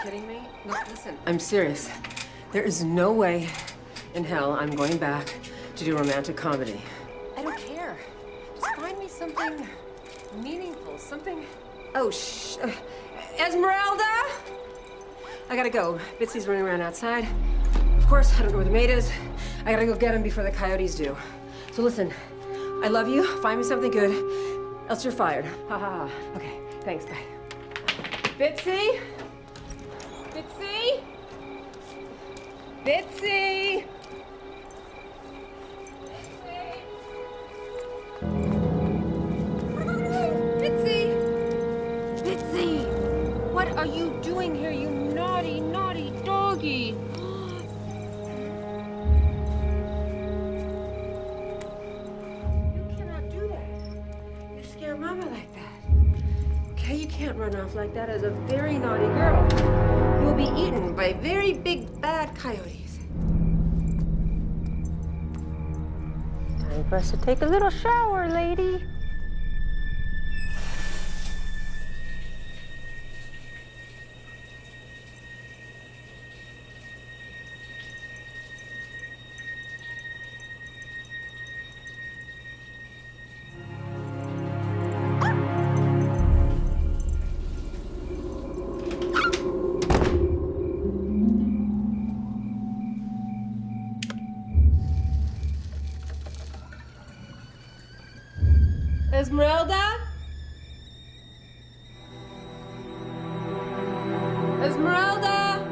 kidding me? No, listen, I'm serious. There is no way in hell I'm going back to do romantic comedy. I don't care. Just find me something meaningful, something... Oh, Esmeralda? I gotta go. Bitsy's running around outside. Of course, I don't know where the maid is. I gotta go get him before the coyotes do. So listen, I love you. Find me something good, else you're fired. Ha ha ha. Okay, thanks, bye. Bitsy? Bitsy? Bitsy? Bitsy? Bitsy? What are you doing here, you naughty, naughty doggy? You cannot do that. You scare Mama like that. Okay, you can't run off like that as a very naughty girl. You'll be eaten by very big, bad coyotes. Time for us to take a little shower, lady. Esmeralda? Esmeralda?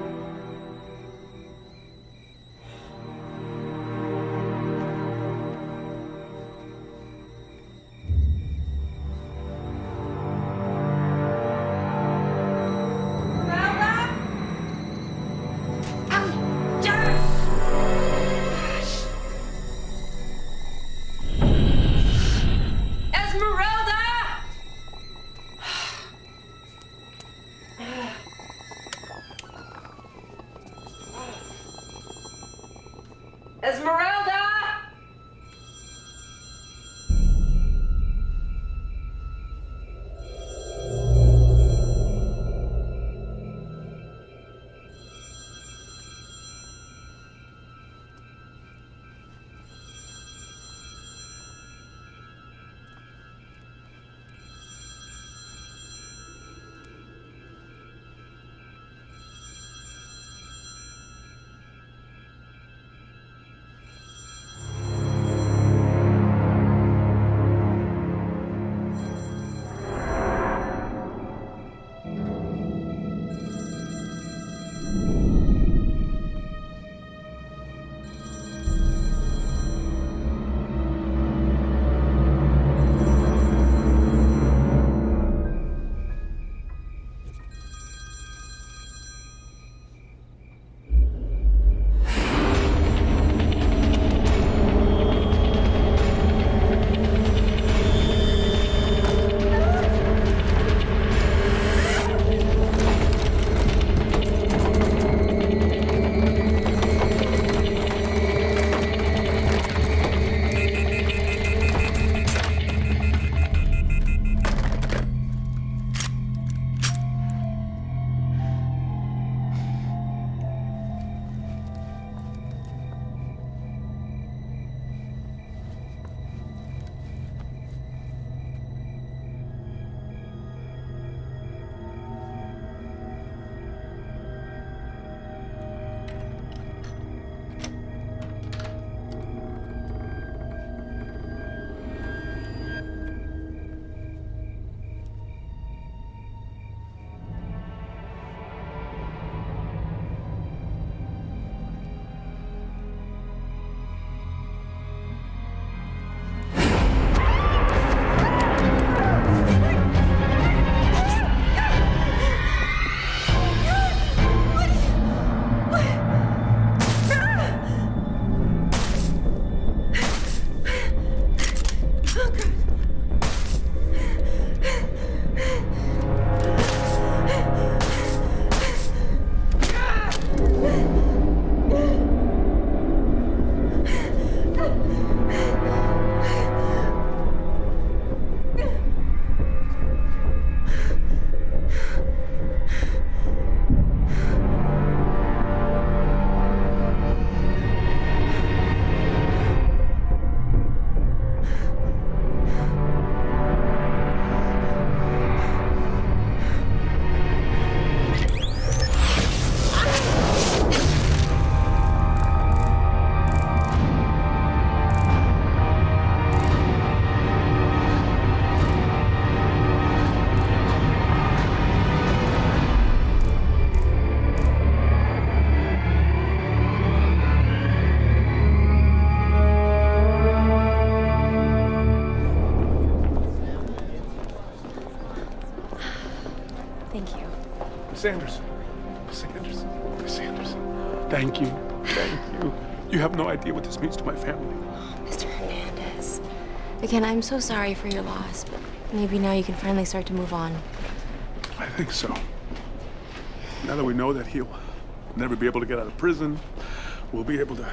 Esmeralda! Miss Anderson. Miss Anderson. Miss Anderson. Thank you. Thank you. You have no idea what this means to my family. Mr. Hernandez. Again, I'm so sorry for your loss, but maybe now you can finally start to move on. I think so. Now that we know that he'll never be able to get out of prison, we'll be able to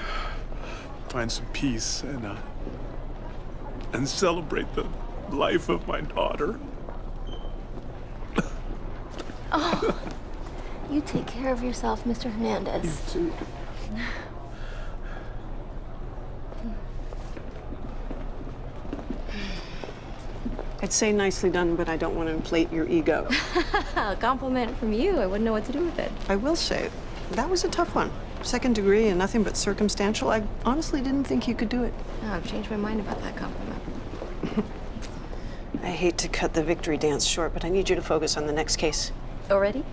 find some peace and celebrate the life of my daughter. Oh, you take care of yourself, Mr. Hernandez. You too. I'd say nicely done, but I don't want to inflate your ego. A compliment from you. I wouldn't know what to do with it. I will say, that was a tough one. Second degree and nothing but circumstantial. I honestly didn't think you could do it. No, I've changed my mind about that compliment. I hate to cut the victory dance short, but I need you to focus on the next case. Already?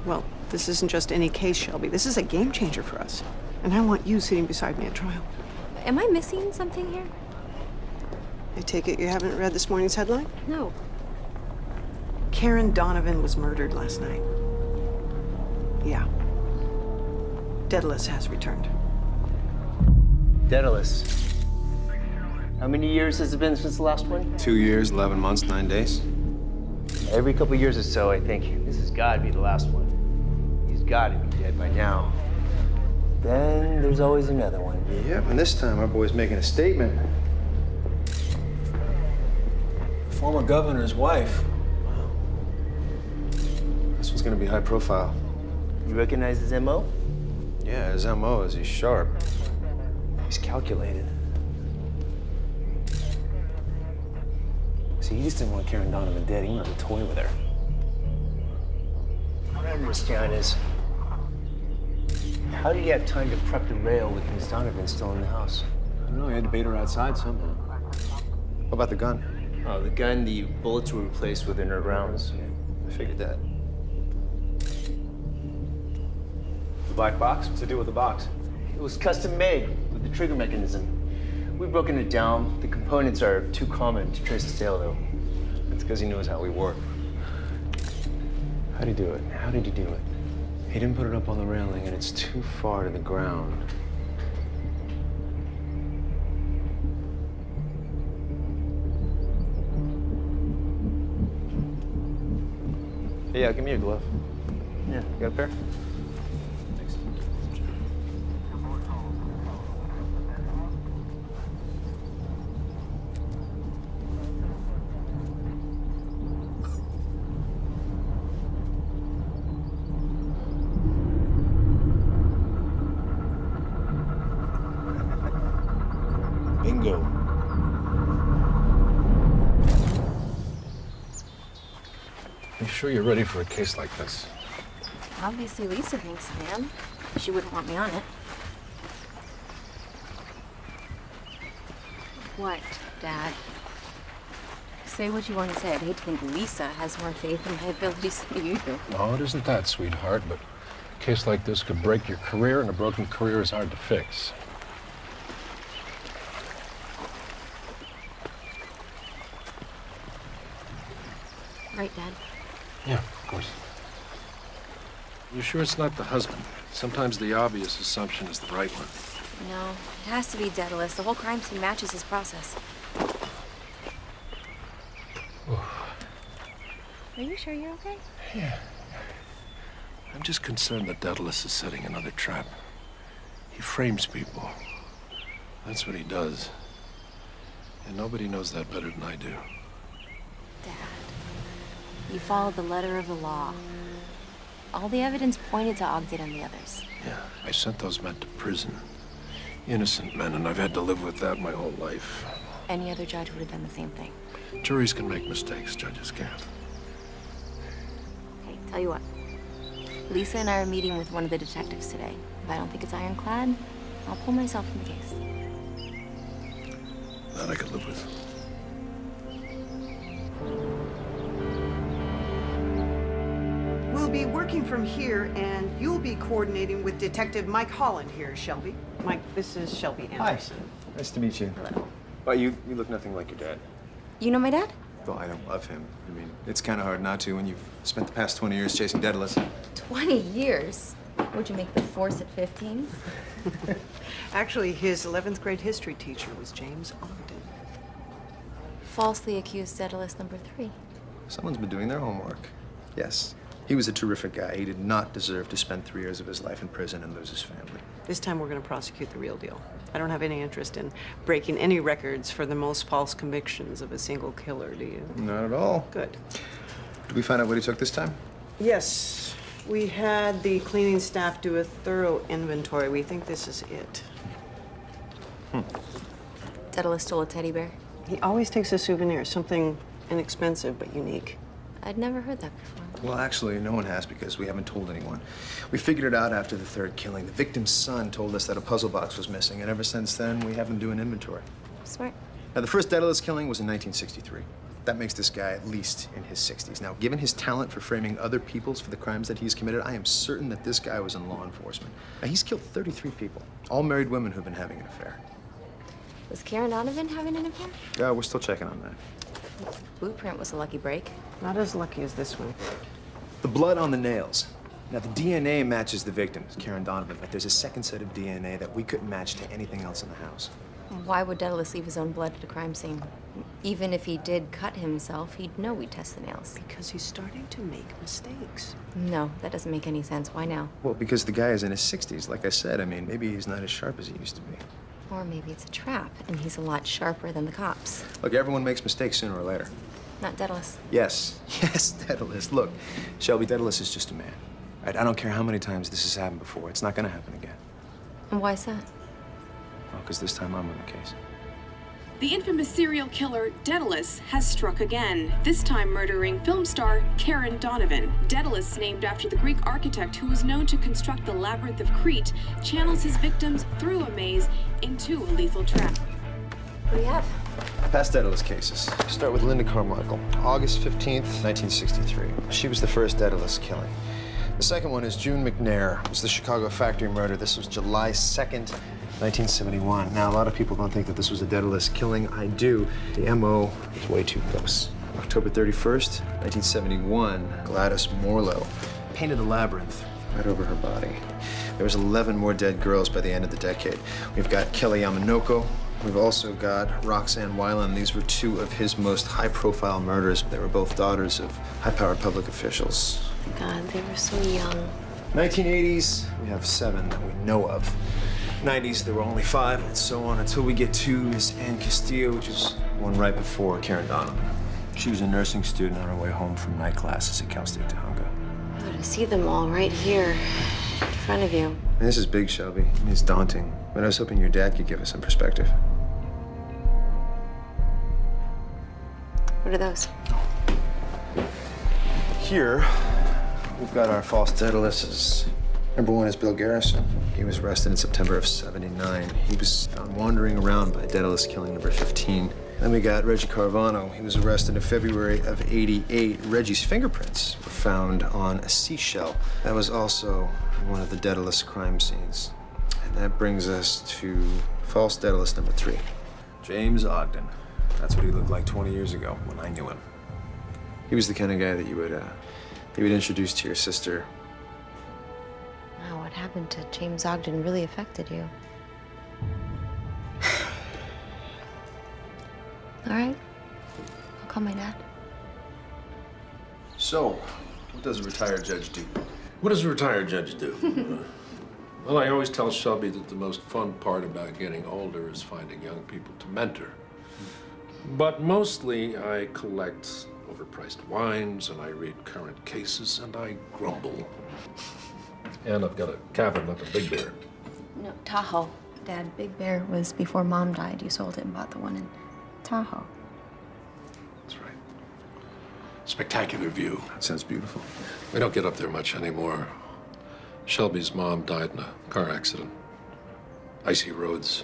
Well, this isn't just any case, Shelby. This is a game changer for us. And I want you sitting beside me at trial. Am I missing something here? I take it you haven't read this morning's headline? No. Karen Donovan was murdered last night. Yeah. Daedalus has returned. Daedalus. How many years has it been since the last one? 2 years, 11 months, 9 days. Every couple years or so, I think, this has got to be the last one. He's got to be dead by now. Then there's always another one. Yep, and this time our boy's making a statement. Former governor's wife. Wow. This one's gonna be high profile. You recognize his MO? Yeah, his MO is he's sharp. He's calculated. See, he just didn't want Karen Donovan dead. He wanted to toy with her. What I don't understand is, how did he have time to prep the rail with Miss Donovan still in the house? I don't know, he had to bait her outside somehow. What about the gun? Oh, the gun, the bullets were replaced with inert rounds. I figured that. The black box? What's the deal with the box? It was custom made with the trigger mechanism. We've broken it down. The components are too common to trace the sale, though. That's because he knows how we work. How'd he do it? How did he do it? He didn't put it up on the railing, and it's too far to the ground. Yeah, give me your glove. Yeah. You got a pair? Thanks. Bingo. You sure you're ready for a case like this? Obviously, Lisa thinks I am. She wouldn't want me on it. What, Dad? Say what you want to say. I'd hate to think Lisa has more faith in my abilities than you do. No, it isn't that, sweetheart, but a case like this could break your career, and a broken career is hard to fix. Right, Dad? Yeah, of course. You sure it's not the husband? Sometimes the obvious assumption is the right one. No, it has to be Daedalus. The whole crime scene matches his process. Are you sure you're okay? Yeah. I'm just concerned that Daedalus is setting another trap. He frames people. That's what he does. And nobody knows that better than I do. Dad, you followed the letter of the law. All the evidence pointed to Ogden and the others. Yeah, I sent those men to prison. Innocent men, and I've had to live with that my whole life. Any other judge would have done the same thing. Juries can make mistakes, judges can't. Hey, tell you what. Lisa and I are meeting with one of the detectives today. If I don't think it's ironclad, I'll pull myself from the case. That I could live with. We'll be working from here, and you'll be coordinating with Detective Mike Holland here, Shelby. Mike, this is Shelby Anderson. Nice to meet you. Hello. But you look nothing like your dad. You know my dad? Well, I don't love him. I mean, it's kind of hard not to when you've spent the past 20 years chasing Daedalus. 20 years? Would you make the force at 15? Actually, his 11th grade history teacher was James Ogden. Falsely accused Daedalus number 3. Someone's been doing their homework. Yes, he was a terrific guy. He did not deserve to spend 3 years of his life in prison and lose his family. This time we're going to prosecute the real deal. I don't have any interest in breaking any records for the most false convictions of a single killer, do you? Not at all. Good. Did we find out what he took this time? Yes, we had the cleaning staff do a thorough inventory. We think this is it. Daedalus stole a teddy bear? He always takes a souvenir, something inexpensive but unique. I'd never heard that before. Well, actually, no one has because we haven't told anyone. We figured it out after the 3rd killing. The victim's son told us that a puzzle box was missing, and ever since then, we have been doing inventory. Smart. Now, the first Daedalus killing was in 1963. That makes this guy at least in his 60s. Now, given his talent for framing other peoples for the crimes that he's committed, I am certain that this guy was in law enforcement. Now, he's killed 33 people, all married women who've been having an affair. Was Karen Donovan having an affair? Yeah, we're still checking on that. Blueprint was a lucky break. Not as lucky as this one. The blood on the nails. Now, the DNA matches the victim's, Karen Donovan, but there's a second set of DNA that we couldn't match to anything else in the house. Why would Daedalus leave his own blood at a crime scene? Even if he did cut himself, he'd know we'd test the nails. Because he's starting to make mistakes. No, that doesn't make any sense. Why now? Well, because the guy is in his 60s. Like I said, I mean, maybe he's not as sharp as he used to be. Or maybe it's a trap, and he's a lot sharper than the cops. Look, everyone makes mistakes sooner or later. Not Daedalus. Yes, yes, Daedalus. Look, Shelby, Daedalus is just a man. Right? I don't care how many times this has happened before. It's not going to happen again. And why is that? Well, because this time I'm on the case. The infamous serial killer Daedalus has struck again, this time murdering film star Karen Donovan. Daedalus, named after the Greek architect who was known to construct the Labyrinth of Crete, channels his victims through a maze into a lethal trap. What do you have? Past Daedalus cases. Start with Linda Carmichael, August 15th, 1963. She was the first Daedalus killing. The second one is June McNair. It was the Chicago factory murder. This was July 2nd, 1971. Now, a lot of people don't think that this was a Daedalus killing. I do. The MO is way too close. October 31st, 1971, Gladys Morlow painted the labyrinth right over her body. There was 11 more dead girls by the end of the decade. We've got Kelly Yamanoko. We've also got Roxanne Weiland. These were 2 of his most high-profile murders. They were both daughters of high-powered public officials. God, they were so young. 1980s, we have 7 that we know of. 90s, there were only 5, and so on until we get to Miss Ann Castillo, which is one right before Karen Donovan. She was a nursing student on her way home from night classes at Cal State Tahunga. Oh, to see them all right here in front of you. And this is big, Shelby. I mean, it's daunting, but I was hoping your dad could give us some perspective. What are those? Here, we've got our false Daedaluses. Number 1 is Bill Garrison. He was arrested in September of '79. He was found wandering around by Daedalus killing number 15. Then we got Reggie Carvano. He was arrested in February of '88. Reggie's fingerprints were found on a seashell. That was also one of the Daedalus crime scenes. And that brings us to false Daedalus number 3. James Ogden. That's what he looked like 20 years ago when I knew him. He was the kind of guy that you would introduce to your sister. Wow, what happened to James Ogden really affected you. All right. I'll call my dad. So, what does a retired judge do? What does a retired judge do? Well, I always tell Shelby that the most fun part about getting older is finding young people to mentor. But mostly, I collect overpriced wines, and I read current cases, and I grumble. And I've got a cabin up in Big Bear. No, Tahoe. Dad, Big Bear was before Mom died. You sold it and bought the one in Tahoe. That's right. Spectacular view. That sounds beautiful. We don't get up there much anymore. Shelby's mom died in a car accident. Icy roads.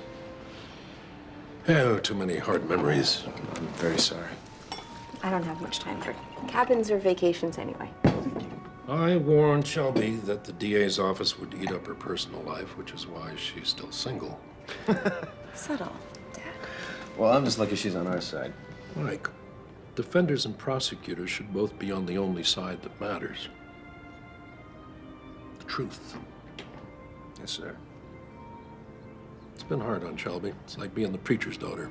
Oh, too many hard memories. I'm very sorry. I don't have much time for cabins or vacations anyway. I warned Shelby that the DA's office would eat up her personal life, which is why she's still single. Subtle, Dad. Well, I'm just lucky she's on our side. Mike, Defenders and prosecutors should both be on the only side that matters. The truth. Yes, sir. It's been hard on Shelby. It's like being the preacher's daughter.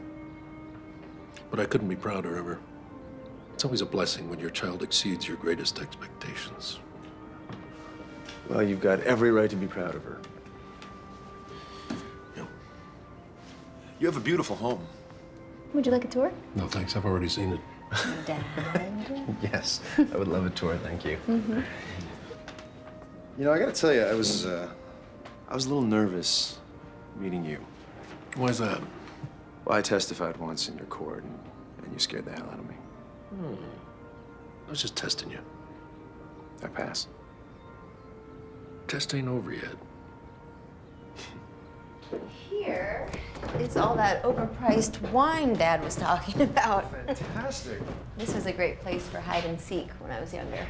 But I couldn't be prouder of her. It's always a blessing when your child exceeds your greatest expectations. Well, you've got every right to be proud of her. Yeah. You have a beautiful home. Would you like a tour? No, thanks. I've already seen it. Dad. Yes, I would love a tour, thank you. You know, I gotta tell you, I was a little nervous meeting you. Why is that? Well, I testified once in your court, and you scared the hell out of me. I was just testing you. I pass. Test ain't over yet. Here is all that overpriced wine Dad was talking about. Fantastic. This was a great place for hide and seek when I was younger.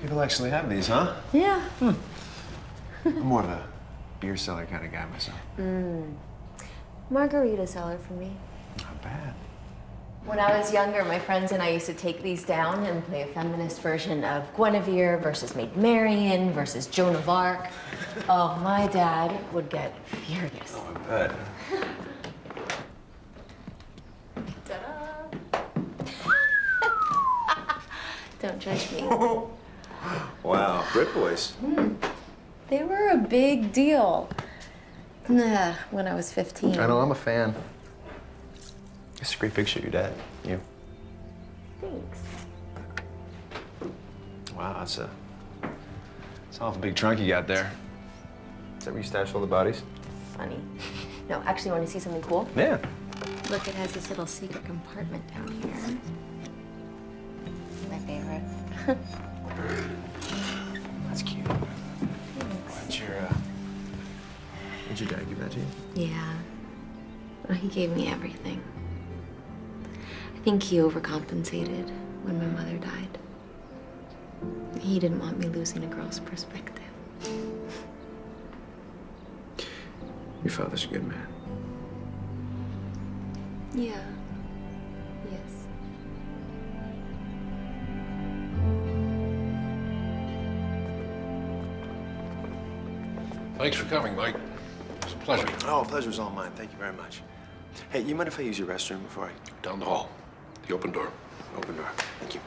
People actually have these, huh? Yeah. I'm more of a beer cellar kind of guy myself. Margarita cellar for me. Not bad. When I was younger, my friends and I used to take these down and play a feminist version of Guinevere versus Maid Marian versus Joan of Arc. Oh, my dad would get furious. Oh, I bet. Ta-da! Don't judge me. Wow, Brit Boys. They were a big deal when I was 15. I know, I'm a fan. It's a great picture of your dad. You. Thanks. Wow, it's an awful big trunk you got there. Is that where you stash all the bodies? Funny. No, actually, want to see something cool? Yeah. Look, it has this little secret compartment down here. My favorite. That's cute. Thanks. Did your dad give that to you? Yeah. Well, he gave me everything. I think he overcompensated when my mother died. He didn't want me losing a girl's perspective. Your father's a good man. Yeah. Yes. Thanks for coming, Mike. It's a pleasure. Oh, pleasure's all mine. Thank you very much. Hey, you mind if I use your restroom before I... Down the hall. The open door. Open door. Thank you.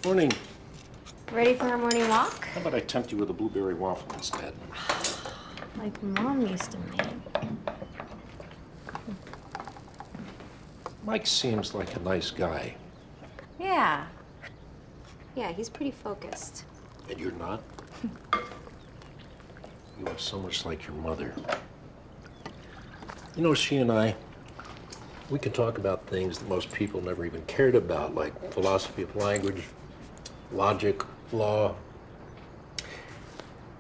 Morning. Ready for our morning walk? How about I tempt you with a blueberry waffle instead? Like Mom used to make. Mike seems like a nice guy. Yeah. Yeah, he's pretty focused. And you're not? You are so much like your mother. You know, she and I, we can talk about things that most people never even cared about, like philosophy of language, logic, law.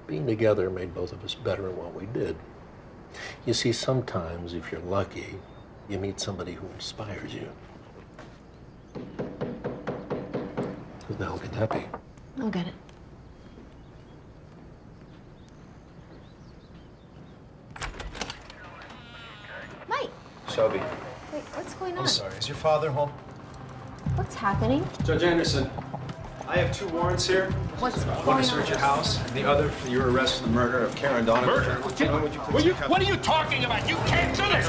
Being together made both of us better at what we did. You see, sometimes, if you're lucky, you meet somebody who inspires you. Who the hell could that be? I'll get it. Mike, Shelby, wait, what's going on? I'm sorry. Is your father home? What's happening? Judge Anderson, I have 2 warrants here. What's One going to search on? your house, and the other for your arrest for the murder of Karen Donovan. Murder? Gentlemen, would you please What are you talking about? You can't do this!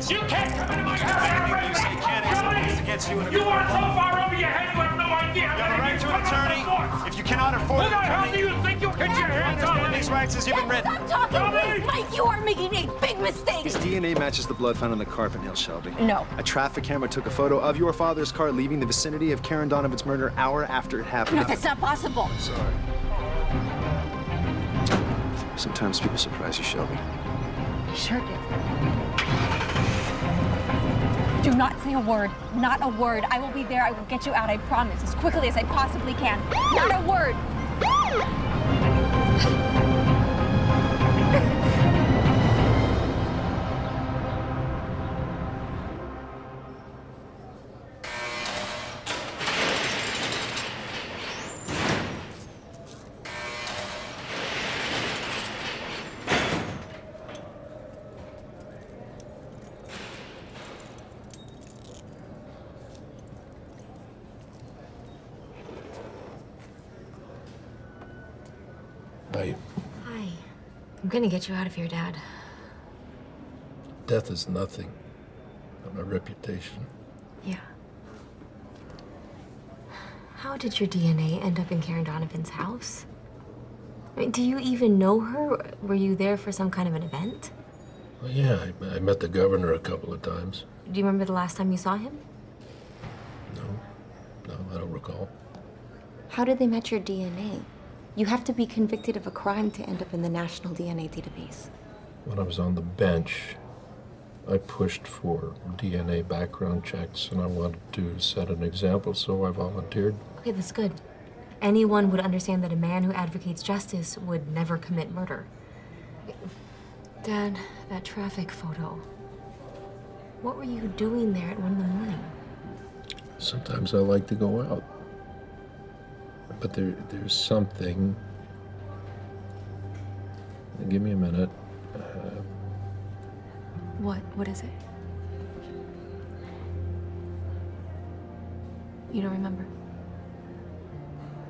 You can't come into my house! You say can't answer it's against you in a You court are of so law. far over your head, you have no idea! You have a right to an attorney. If you cannot afford Who an the hell do attorney, you think you get your hands on understand me? these rights as you've been written. Stop talking, please! Mike, you are making a big mistake! His DNA matches the blood found on the carpet nail, Shelby. No. A traffic camera took a photo of your father's car leaving the vicinity of Karen Donovan's murder hour after it happened. No, that's not possible. Sorry. Sometimes people surprise you, Shelby. I sure did. Do not say a word. Not a word. I will be there. I will get you out, I promise, as quickly as I possibly can. Not a word. Hi. I'm gonna get you out of here, Dad. Death is nothing. On a reputation. Yeah. How did your DNA end up in Karen Donovan's house? I mean, do you even know her? Were you there for some kind of an event? Well, yeah, I met the governor a couple of times. Do you remember the last time you saw him? No, I don't recall. How did they match your DNA? You have to be convicted of a crime to end up in the National DNA Database. When I was on the bench, I pushed for DNA background checks, and I wanted to set an example, so I volunteered. Okay, that's good. Anyone would understand that a man who advocates justice would never commit murder. Dad, that traffic photo. What were you doing there at 1 in the morning? Sometimes I like to go out. But there's something. Give me a minute. What? What is it? You don't remember?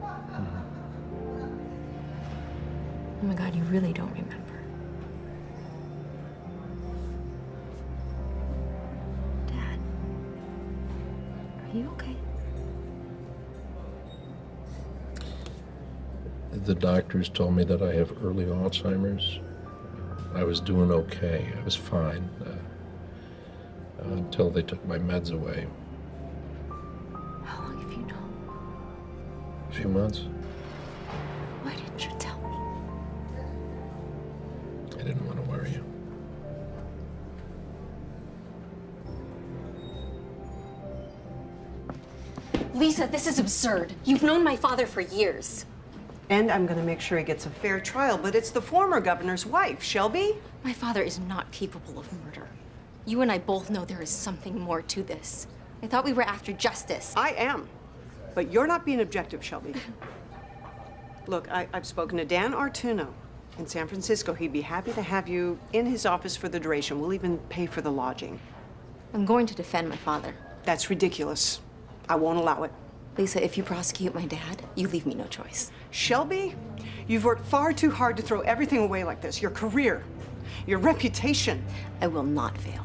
Oh my God, you really don't remember. Dad, are you okay? The doctors told me that I have early Alzheimer's. I was doing okay. I was fine until they took my meds away. How long have you known? A few months. Why didn't you tell me? I didn't want to worry you. Lisa, this is absurd. You've known my father for years. And I'm going to make sure he gets a fair trial, but it's the former governor's wife, Shelby. My father is not capable of murder. You and I both know there is something more to this. I thought we were after justice. I am. But you're not being objective, Shelby. Look, I've spoken to Dan Artuno in San Francisco. He'd be happy to have you in his office for the duration. We'll even pay for the lodging. I'm going to defend my father. That's ridiculous. I won't allow it. Lisa, if you prosecute my dad, you leave me no choice. Shelby, you've worked far too hard to throw everything away like this. Your career, your reputation. I will not fail.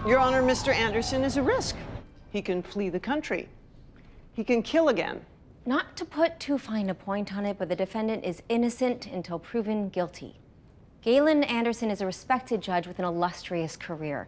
Your Honor, Mr. Anderson is a risk. He can flee the country. He can kill again. Not to put too fine a point on it, but the defendant is innocent until proven guilty. Galen Anderson is a respected judge with an illustrious career.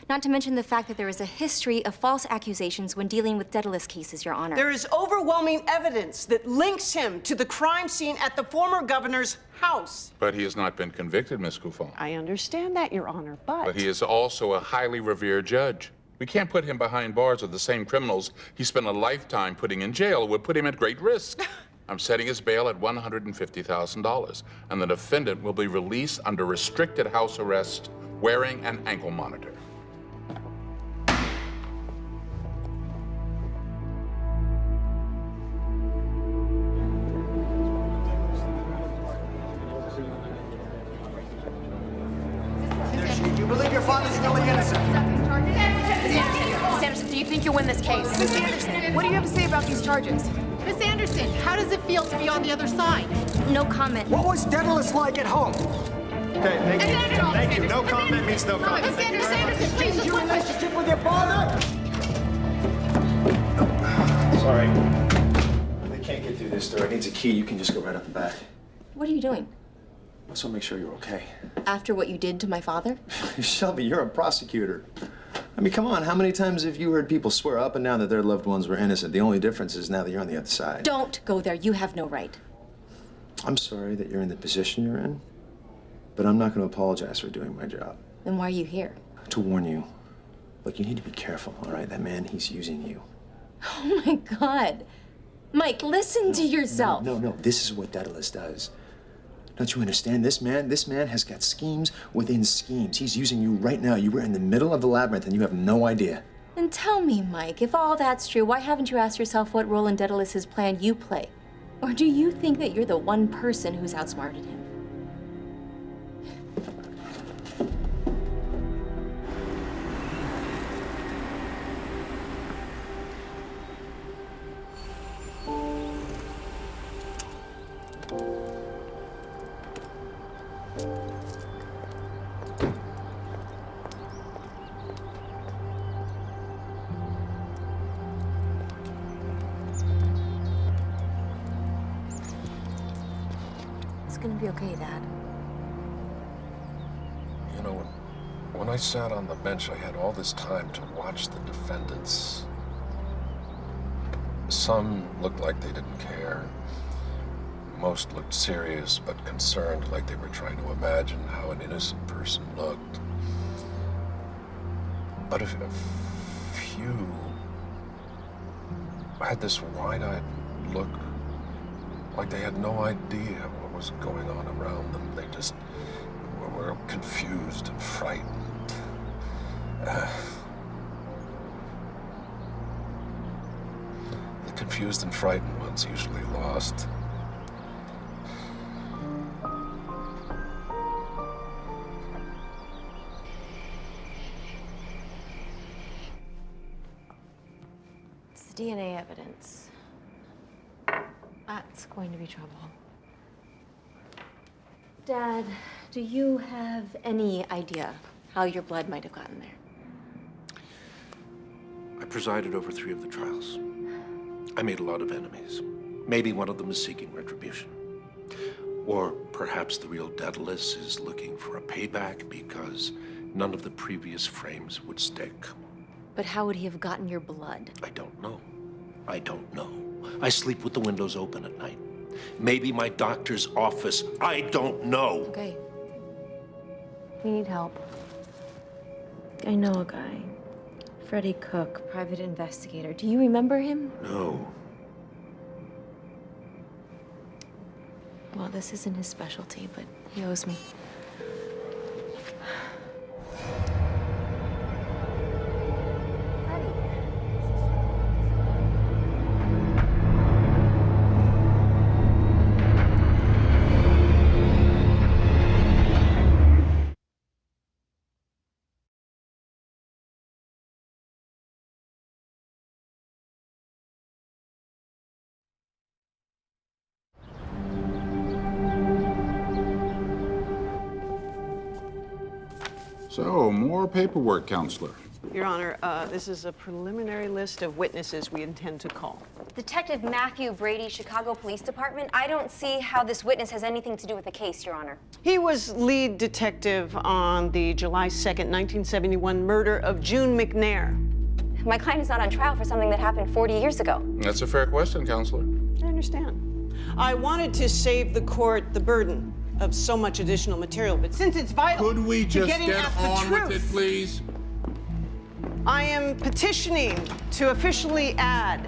Not to mention the fact that there is a history of false accusations when dealing with Daedalus cases, Your Honor. There is overwhelming evidence that links him to the crime scene at the former governor's house. But he has not been convicted, Miss Coufal. I understand that, Your Honor, But he is also a highly revered judge. We can't put him behind bars with the same criminals he spent a lifetime putting in jail. It would put him at great risk. I'm setting his bail at $150,000, and the defendant will be released under restricted house arrest, wearing an ankle monitor. You believe your father's really innocent? Miss Anderson, do you think you'll win this case? Miss Anderson, what do you have to say about these charges? Miss Anderson, how does it feel to be on the other side? No comment. What was Daedalus like at home? Okay, thank you. Thank you. No comment means no comment. Miss Anderson, please, just Your one question. relationship with your father? Sorry. They can't get through this door. It needs a key. You can just go right up the back. What are you doing? I just want to make sure you're okay. After what you did to my father? Shelby, you're a prosecutor. I mean, come on. How many times have you heard people swear up and down that their loved ones were innocent? The only difference is now that you're on the other side. Don't go there. You have no right. I'm sorry that you're in the position you're in, but I'm not going to apologize for doing my job. Then why are you here? To warn you. Look, you need to be careful, all right? That man, he's using you. Oh my God. Mike, listen to yourself. No. This is what Daedalus does. Don't you understand? This man has got schemes within schemes. He's using you right now. You were in the middle of the labyrinth and you have no idea. Then tell me, Mike, if all that's true, why haven't you asked yourself what role in Daedalus's plan you play? Or do you think that you're the one person who's outsmarted him? It's gonna be okay, Dad. You know, when I sat on the bench, I had all this time to watch the defendants. Some looked like they didn't care. Most looked serious but concerned, like they were trying to imagine how an innocent person looked. But if a few had this wide-eyed look, like they had no idea what was going on around them. They just were confused and frightened. The confused and frightened ones usually lost. It's the DNA evidence. That's going to be trouble. Dad, do you have any idea how your blood might have gotten there? I presided over 3 of the trials. I made a lot of enemies. Maybe one of them is seeking retribution. Or perhaps the real Daedalus is looking for a payback because none of the previous frames would stick. But how would he have gotten your blood? I don't know. I sleep with the windows open at night. Maybe my doctor's office. I don't know. Okay. We need help. I know a guy. Freddie Cook, private investigator. Do you remember him? No. Well, this isn't his specialty, but he owes me. So, more paperwork, Counselor. Your Honor, this is a preliminary list of witnesses we intend to call. Detective Matthew Brady, Chicago Police Department. I don't see how this witness has anything to do with the case, Your Honor. He was lead detective on the July 2nd, 1971 murder of June McNair. My client is not on trial for something that happened 40 years ago. That's a fair question, Counselor. I understand. I wanted to save the court the burden of so much additional material, but since it's vital Could we to just getting get at the on truth, with it, please? I am petitioning to officially add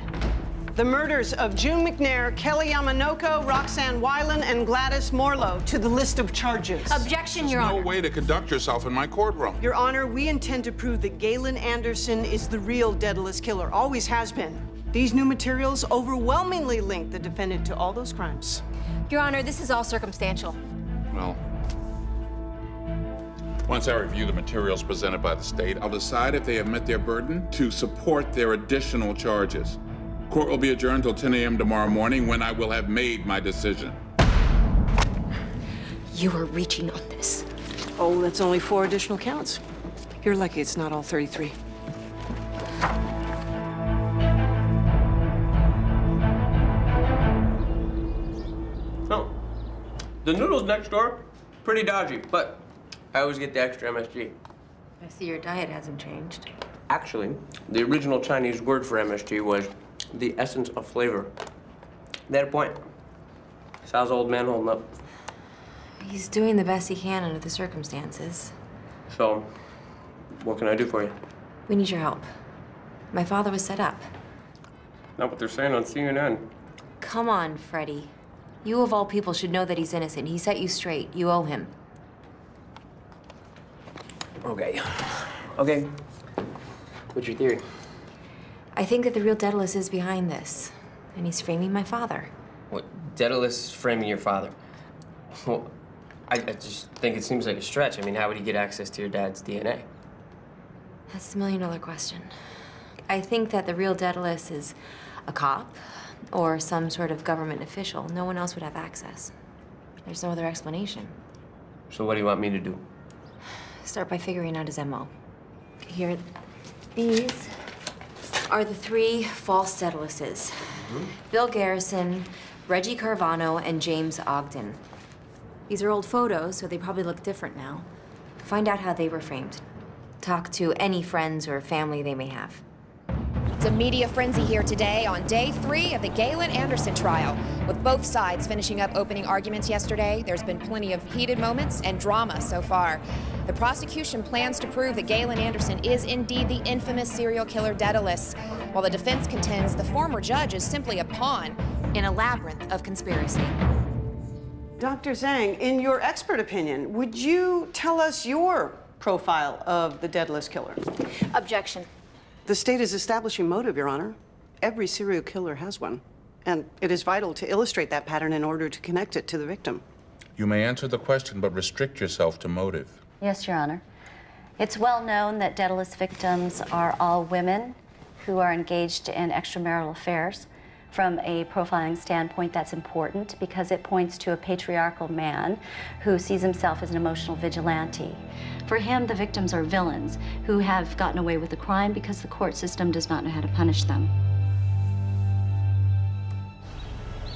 the murders of June McNair, Kelly Yamanoko, Roxanne Weiland, and Gladys Morlow to the list of charges. Objection, Your Honor. No way to conduct yourself in my courtroom. Your Honor, we intend to prove that Galen Anderson is the real Daedalus killer, always has been. These new materials overwhelmingly link the defendant to all those crimes. Your Honor, this is all circumstantial. Well, once I review the materials presented by the state, I'll decide if they have met their burden to support their additional charges. Court will be adjourned till 10 a.m. tomorrow morning when I will have made my decision. You are reaching on this. Oh, that's only 4 additional counts. You're lucky it's not all 33. So, the noodles next door, pretty dodgy, but I always get the extra MSG. I see your diet hasn't changed. Actually, the original Chinese word for MSG was the essence of flavor. They had a point. So how's old man holding up? He's doing the best he can under the circumstances. So, what can I do for you? We need your help. My father was set up. Not what they're saying on CNN. Come on, Freddie. You of all people should know that he's innocent. He set you straight. You owe him. Okay. Okay. What's your theory? I think that the real Daedalus is behind this, and he's framing my father. What, Daedalus framing your father? Well, I just think it seems like a stretch. I mean, how would he get access to your dad's DNA? That's the million-dollar question. I think that the real Daedalus is a cop or some sort of government official. No one else would have access. There's no other explanation. So what do you want me to do? Start by figuring out his MO. Here, these are the 3 false Daedaluses. Bill Garrison, Reggie Carvano, and James Ogden. These are old photos, so they probably look different now. Find out how they were framed. Talk to any friends or family they may have. It's a media frenzy here today on day 3 of the Galen Anderson trial. With both sides finishing up opening arguments yesterday, there's been plenty of heated moments and drama so far. The prosecution plans to prove that Galen Anderson is indeed the infamous serial killer Daedalus, while the defense contends the former judge is simply a pawn in a labyrinth of conspiracy. Dr. Zhang, in your expert opinion, would you tell us your profile of the Daedalus killer? Objection. The state is establishing motive, Your Honor. Every serial killer has one. And it is vital to illustrate that pattern in order to connect it to the victim. You may answer the question, but restrict yourself to motive. Yes, Your Honor. It's well known that Daedalus victims are all women who are engaged in extramarital affairs. From a profiling standpoint, that's important because it points to a patriarchal man who sees himself as an emotional vigilante. For him, the victims are villains who have gotten away with the crime because the court system does not know how to punish them.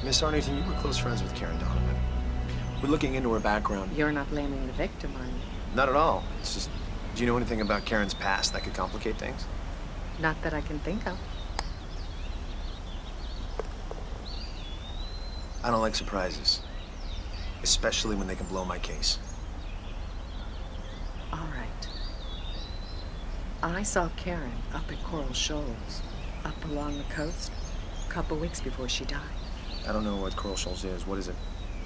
Miss Arnington, you were close friends with Karen Donovan. We're looking into her background. You're not blaming the victim, are you? Not at all. It's just, do you know anything about Karen's past that could complicate things? Not that I can think of. I don't like surprises, especially when they can blow my case. All right. I saw Karen up at Coral Shoals, up along the coast, a couple weeks before she died. I don't know what Coral Shoals is. What is it?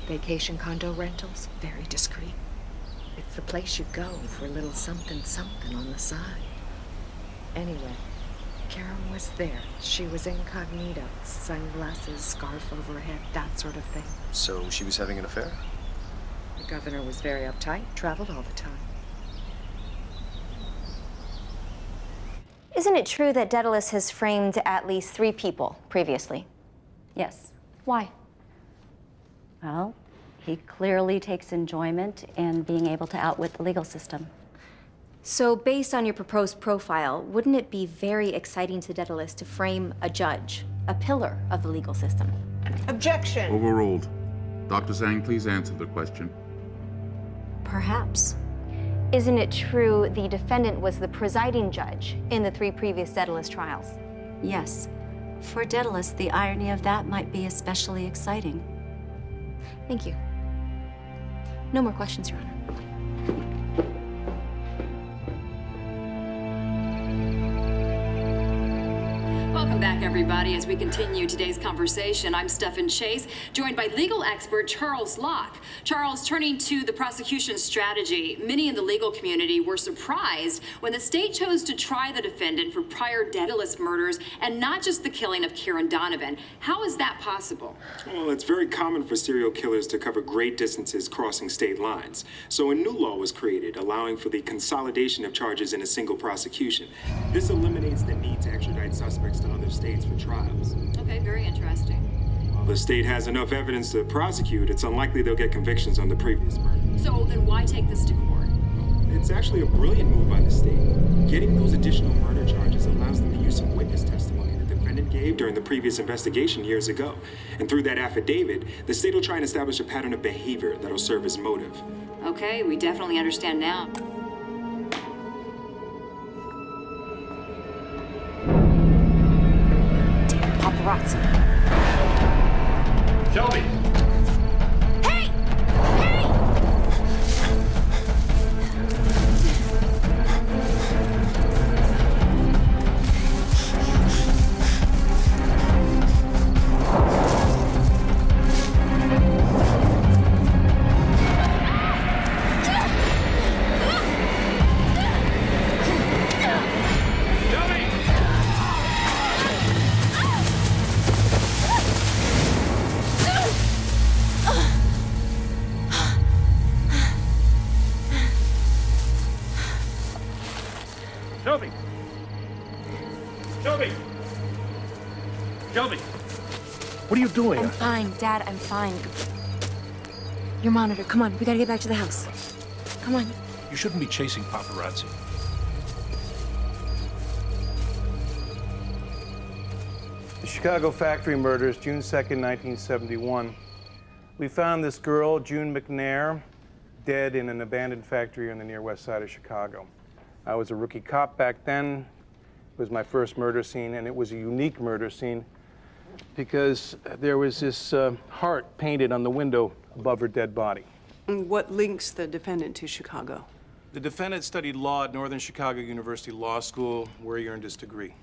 Vacation condo rentals, very discreet. It's the place you go for a little something on the side. Anyway, Karen was there. She was incognito, sunglasses, scarf over her head, that sort of thing. So she was having an affair? The governor was very uptight, traveled all the time. Isn't it true that Daedalus has framed at least 3 people previously? Yes. Why? Well, he clearly takes enjoyment in being able to outwit the legal system. So based on your proposed profile, wouldn't it be very exciting to Daedalus to frame a judge, a pillar of the legal system? Objection. Overruled. Dr. Zhang, please answer the question. Perhaps. Isn't it true the defendant was the presiding judge in the 3 previous Daedalus trials? Yes. For Daedalus, the irony of that might be especially exciting. Thank you. No more questions, Your Honor. Welcome back, everybody, as we continue today's conversation. I'm Stephen Chase, joined by legal expert Charles Locke. Charles, turning to the prosecution's strategy, many in the legal community were surprised when the state chose to try the defendant for prior Daedalus murders and not just the killing of Karen Donovan. How is that possible? Well, it's very common for serial killers to cover great distances crossing state lines. So a new law was created, allowing for the consolidation of charges in a single prosecution. This eliminates the need to extradite suspects to other states for trials. Okay, very interesting. While the state has enough evidence to prosecute, it's unlikely they'll get convictions on the previous murder. So then why take this to court? It's actually a brilliant move by the state. Getting those additional murder charges allows them to use some witness testimony the defendant gave during the previous investigation years ago. And through that affidavit, the state will try and establish a pattern of behavior that'll serve as motive. Okay, we definitely understand now. Paparazzi. Shelby! Shelby! Shelby! Shelby! What are you doing? I'm fine, Dad, I'm fine. Your monitor, come on, we gotta get back to the house. Come on. You shouldn't be chasing paparazzi. The Chicago factory murders, June 2nd, 1971. We found this girl, June McNair, dead in an abandoned factory on the near west side of Chicago. I was a rookie cop back then. It was my first murder scene, and it was a unique murder scene because there was this heart painted on the window above her dead body. And what links the defendant to Chicago? The defendant studied law at Northern Chicago University Law School, where he earned his degree.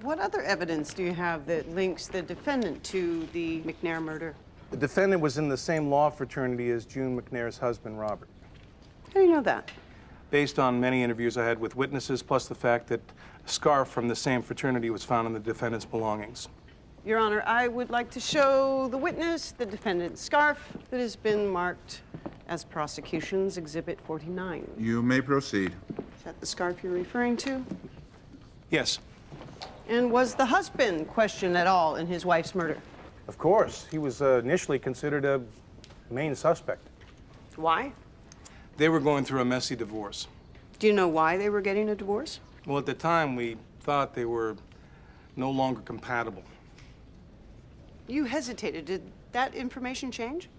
What other evidence do you have that links the defendant to the McNair murder? The defendant was in the same law fraternity as June McNair's husband, Robert. How do you know that? Based on many interviews I had with witnesses, plus the fact that a scarf from the same fraternity was found in the defendant's belongings. Your Honor, I would like to show the witness the defendant's scarf that has been marked as prosecution's Exhibit 49. You may proceed. Is that the scarf you're referring to? Yes. And was the husband questioned at all in his wife's murder? Of course. He was initially considered a main suspect. Why? They were going through a messy divorce. Do you know why they were getting a divorce? Well, at the time, we thought they were no longer compatible. You hesitated. Did that information change?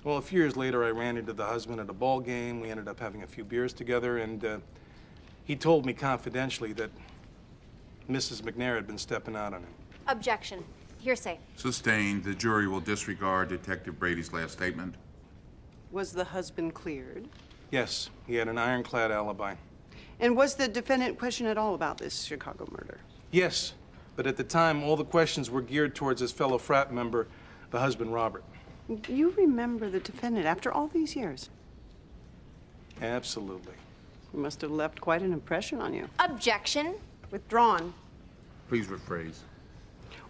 Well, a few years later, I ran into the husband at a ball game. We ended up having a few beers together, and he told me confidentially that Mrs. McNair had been stepping out on him. Objection. Hearsay. Sustained. The jury will disregard Detective Brady's last statement. Was the husband cleared? Yes, he had an ironclad alibi. And was the defendant questioned at all about this Chicago murder? Yes, but at the time, all the questions were geared towards his fellow frat member, the husband, Robert. You remember the defendant after all these years? Absolutely. He must have left quite an impression on you. Objection. Withdrawn. Please rephrase.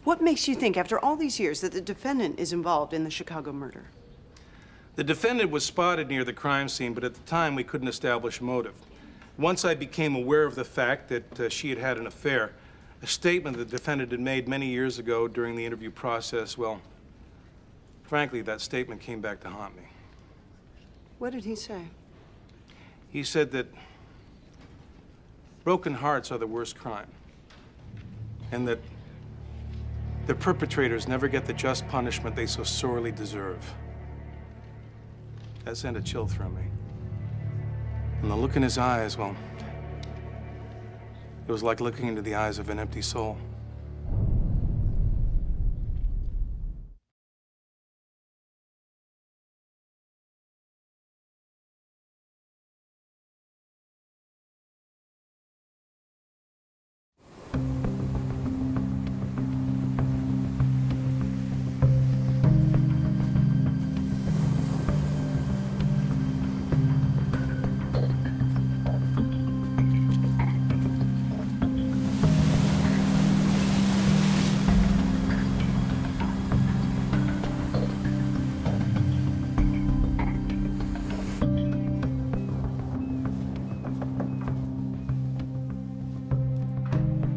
What makes you think, after all these years, that the defendant is involved in the Chicago murder? The defendant was spotted near the crime scene, but at the time we couldn't establish motive. Once I became aware of the fact that she had had an affair, a statement the defendant had made many years ago during the interview process, well, frankly, that statement came back to haunt me. What did he say? He said that broken hearts are the worst crime, and that the perpetrators never get the just punishment they so sorely deserve. That sent a chill through me. And the look in his eyes, well, it was like looking into the eyes of an empty soul.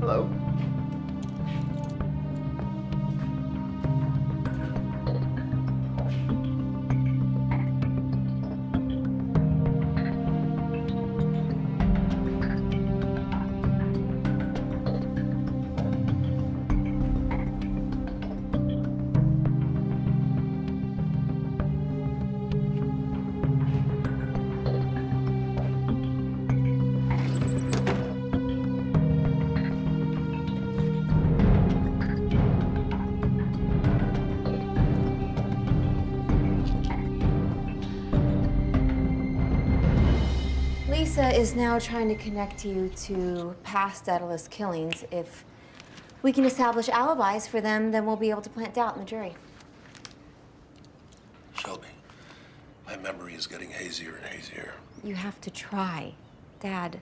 Hello. Lisa is now trying to connect you to past Daedalus killings. If we can establish alibis for them, then we'll be able to plant doubt in the jury. Shelby, my memory is getting hazier and hazier. You have to try. Dad,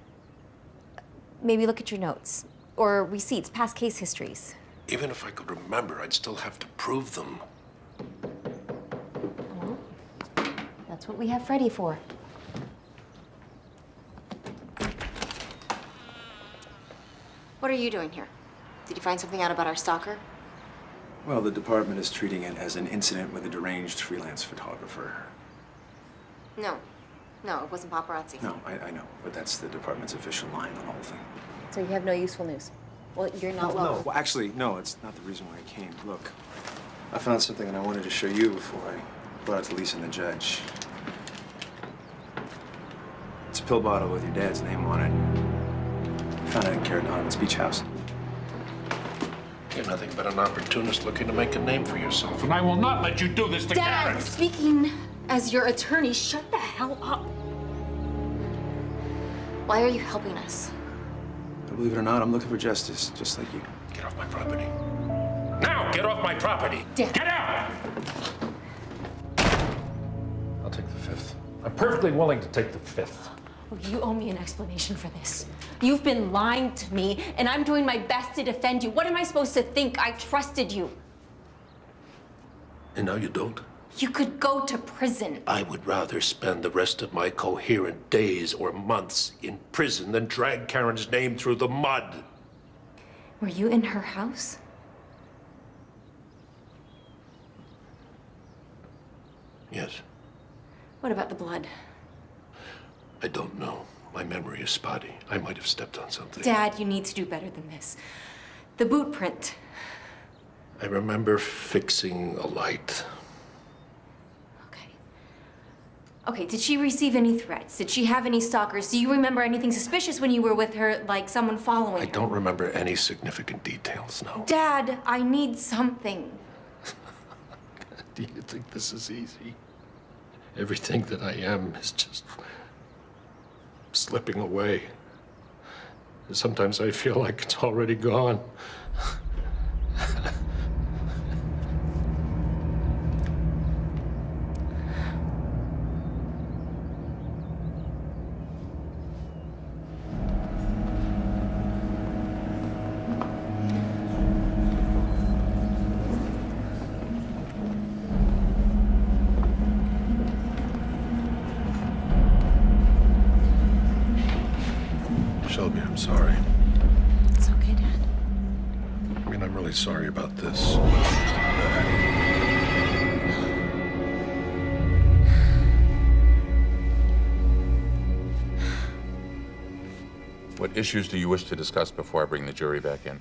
maybe look at your notes or receipts, past case histories. Even if I could remember, I'd still have to prove them. Well, that's what we have Freddie for. What are you doing here? Did you find something out about our stalker? Well, the department is treating it as an incident with a deranged freelance photographer. No, it wasn't paparazzi. No, I know, but that's the department's official line on the whole thing. So you have no useful news? Well, you're not welcome. Well, actually, no, it's not the reason why I came. Look, I found something and I wanted to show you before I brought it to Lisa and the judge. It's a pill bottle with your dad's name on it. Found it in Karen Donovan's beach house. You're nothing but an opportunist looking to make a name for yourself. And I will not let you do this to Karen. Dad, speaking as your attorney, shut the hell up. Why are you helping us? Believe it or not, I'm looking for justice, just like you. Get off my property. Now, get off my property. Dad. Get out! I'll take the fifth. I'm perfectly willing to take the fifth. Well, you owe me an explanation for this. You've been lying to me, and I'm doing my best to defend you. What am I supposed to think? I trusted you. And now you don't? You could go to prison. I would rather spend the rest of my coherent days or months in prison than drag Karen's name through the mud. Were you in her house? Yes. What about the blood? I don't know. My memory is spotty. I might have stepped on something. Dad, you need to do better than this. The boot print. I remember fixing a light. Okay, did she receive any threats? Did she have any stalkers? Do you remember anything suspicious when you were with her, like someone following her? I don't remember any significant details, no. Dad, I need something. Do you think this is easy? Everything that I am is just slipping away. Sometimes I feel like it's already gone. Shelby, I'm sorry. It's okay, Dad. I mean, I'm really sorry about this. What issues do you wish to discuss before I bring the jury back in?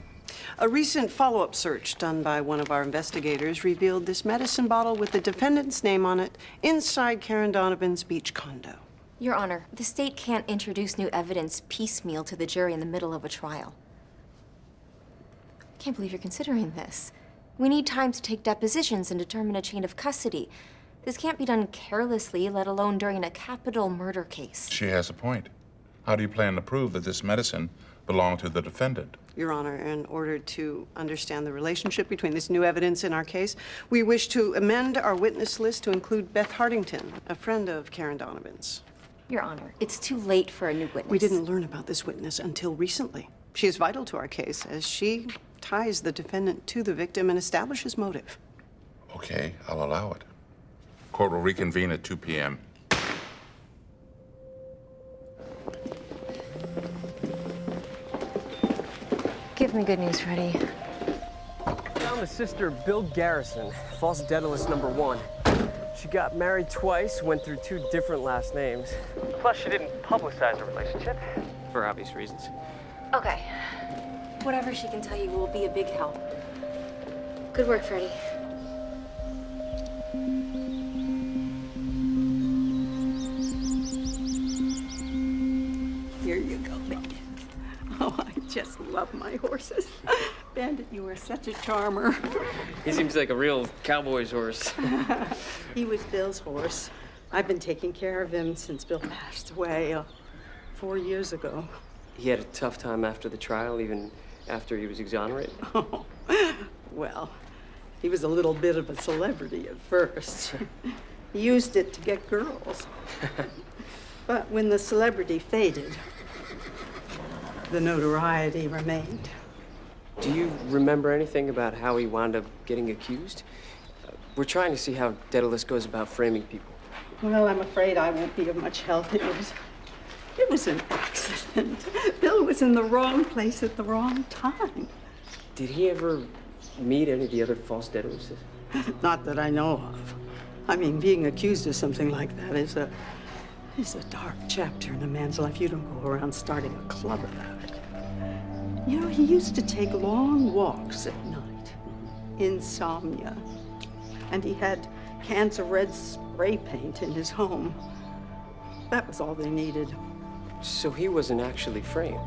A recent follow-up search done by one of our investigators revealed this medicine bottle with the defendant's name on it inside Karen Donovan's beach condo. Your Honor, the state can't introduce new evidence piecemeal to the jury in the middle of a trial. I can't believe you're considering this. We need time to take depositions and determine a chain of custody. This can't be done carelessly, let alone during a capital murder case. She has a point. How do you plan to prove that this medicine belonged to the defendant? Your Honor, in order to understand the relationship between this new evidence in our case, we wish to amend our witness list to include Beth Hartington, a friend of Karen Donovan's. Your Honor, it's too late for a new witness. We didn't learn about this witness until recently. She is vital to our case as she ties the defendant to the victim and establishes motive. Okay, I'll allow it. Court will reconvene at 2 p.m. Give me good news, Freddie. Found the sister, Bill Garrison, false Daedalus #1. She got married twice, went through 2 different last names. Plus, she didn't publicize the relationship, for obvious reasons. Okay. Whatever she can tell you will be a big help. Good work, Freddie. Here you go, baby. Oh, I just love my horses. Bandit, you are such a charmer. He seems like a real cowboy's horse. He was Bill's horse. I've been taking care of him since Bill passed away 4 years ago. He had a tough time after the trial, even after he was exonerated. Oh, well, he was a little bit of a celebrity at first. He used it to get girls. But when the celebrity faded, the notoriety remained. Do you remember anything about how he wound up getting accused? We're trying to see how Daedalus goes about framing people. Well, I'm afraid I won't be of much help. It was an accident. Bill was in the wrong place at the wrong time. Did he ever meet any of the other false Daedaluses? Not that I know of. I mean, being accused of something like that is a dark chapter in a man's life. You don't go around starting a club about it. You know, he used to take long walks at night. Insomnia. And he had cans of red spray paint in his home. That was all they needed. So he wasn't actually framed?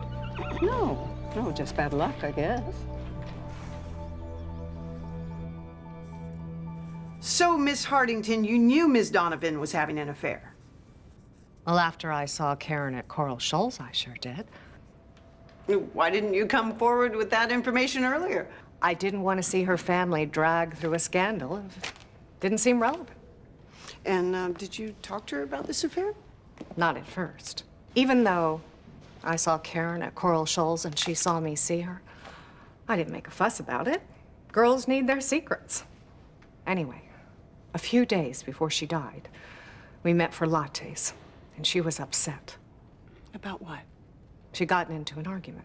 No, just bad luck, I guess. So, Miss Hardington, you knew Ms. Donovan was having an affair? Well, after I saw Karen at Coral Shoals, I sure did. Why didn't you come forward with that information earlier? I didn't want to see her family dragged through a scandal. It didn't seem relevant. And did you talk to her about this affair? Not at first. Even though I saw Karen at Coral Shoals and she saw me see her, I didn't make a fuss about it. Girls need their secrets. Anyway, a few days before she died, we met for lattes, and she was upset. About what? She'd gotten into an argument.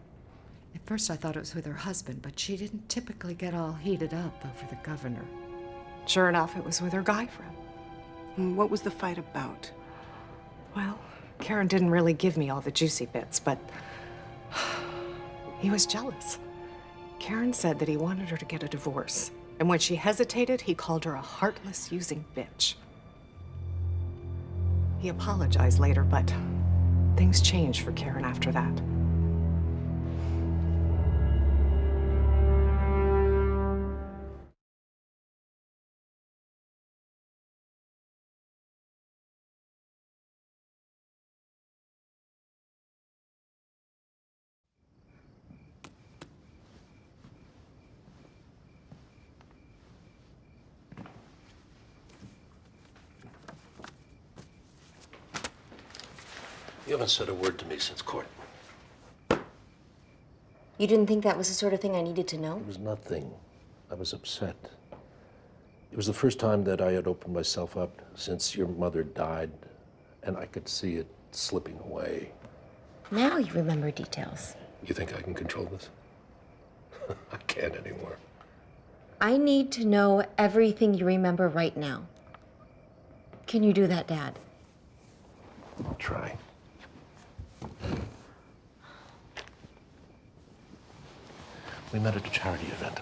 At first I thought it was with her husband, but she didn't typically get all heated up over the governor. Sure enough, it was with her guy friend. And what was the fight about? Well, Karen didn't really give me all the juicy bits, but he was jealous. Karen said that he wanted her to get a divorce, and when she hesitated, he called her a heartless, using bitch. He apologized later, but things changed for Karen after that. You haven't said a word to me since court. You didn't think that was the sort of thing I needed to know? It was nothing. I was upset. It was the first time that I had opened myself up since your mother died, and I could see it slipping away. Now you remember details. You think I can control this? I can't anymore. I need to know everything you remember right now. Can you do that, Dad? I'll try. We met at a charity event.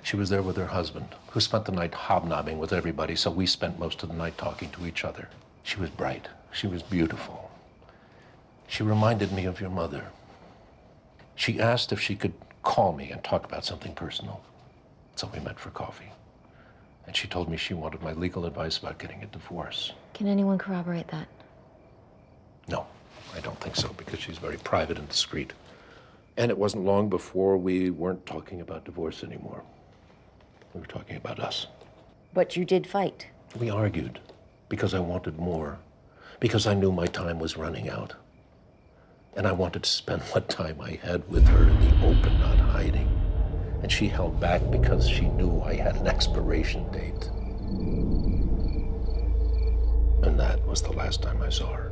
She was there with her husband, who spent the night hobnobbing with everybody, so we spent most of the night talking to each other. She was bright. She was beautiful. She reminded me of your mother. She asked if she could call me and talk about something personal. So we met for coffee. And she told me she wanted my legal advice about getting a divorce. Can anyone corroborate that? No, I don't think so, because she's very private and discreet. And it wasn't long before we weren't talking about divorce anymore. We were talking about us. But you did fight. We argued because I wanted more, because I knew my time was running out. And I wanted to spend what time I had with her in the open, not hiding. And she held back because she knew I had an expiration date. And that was the last time I saw her.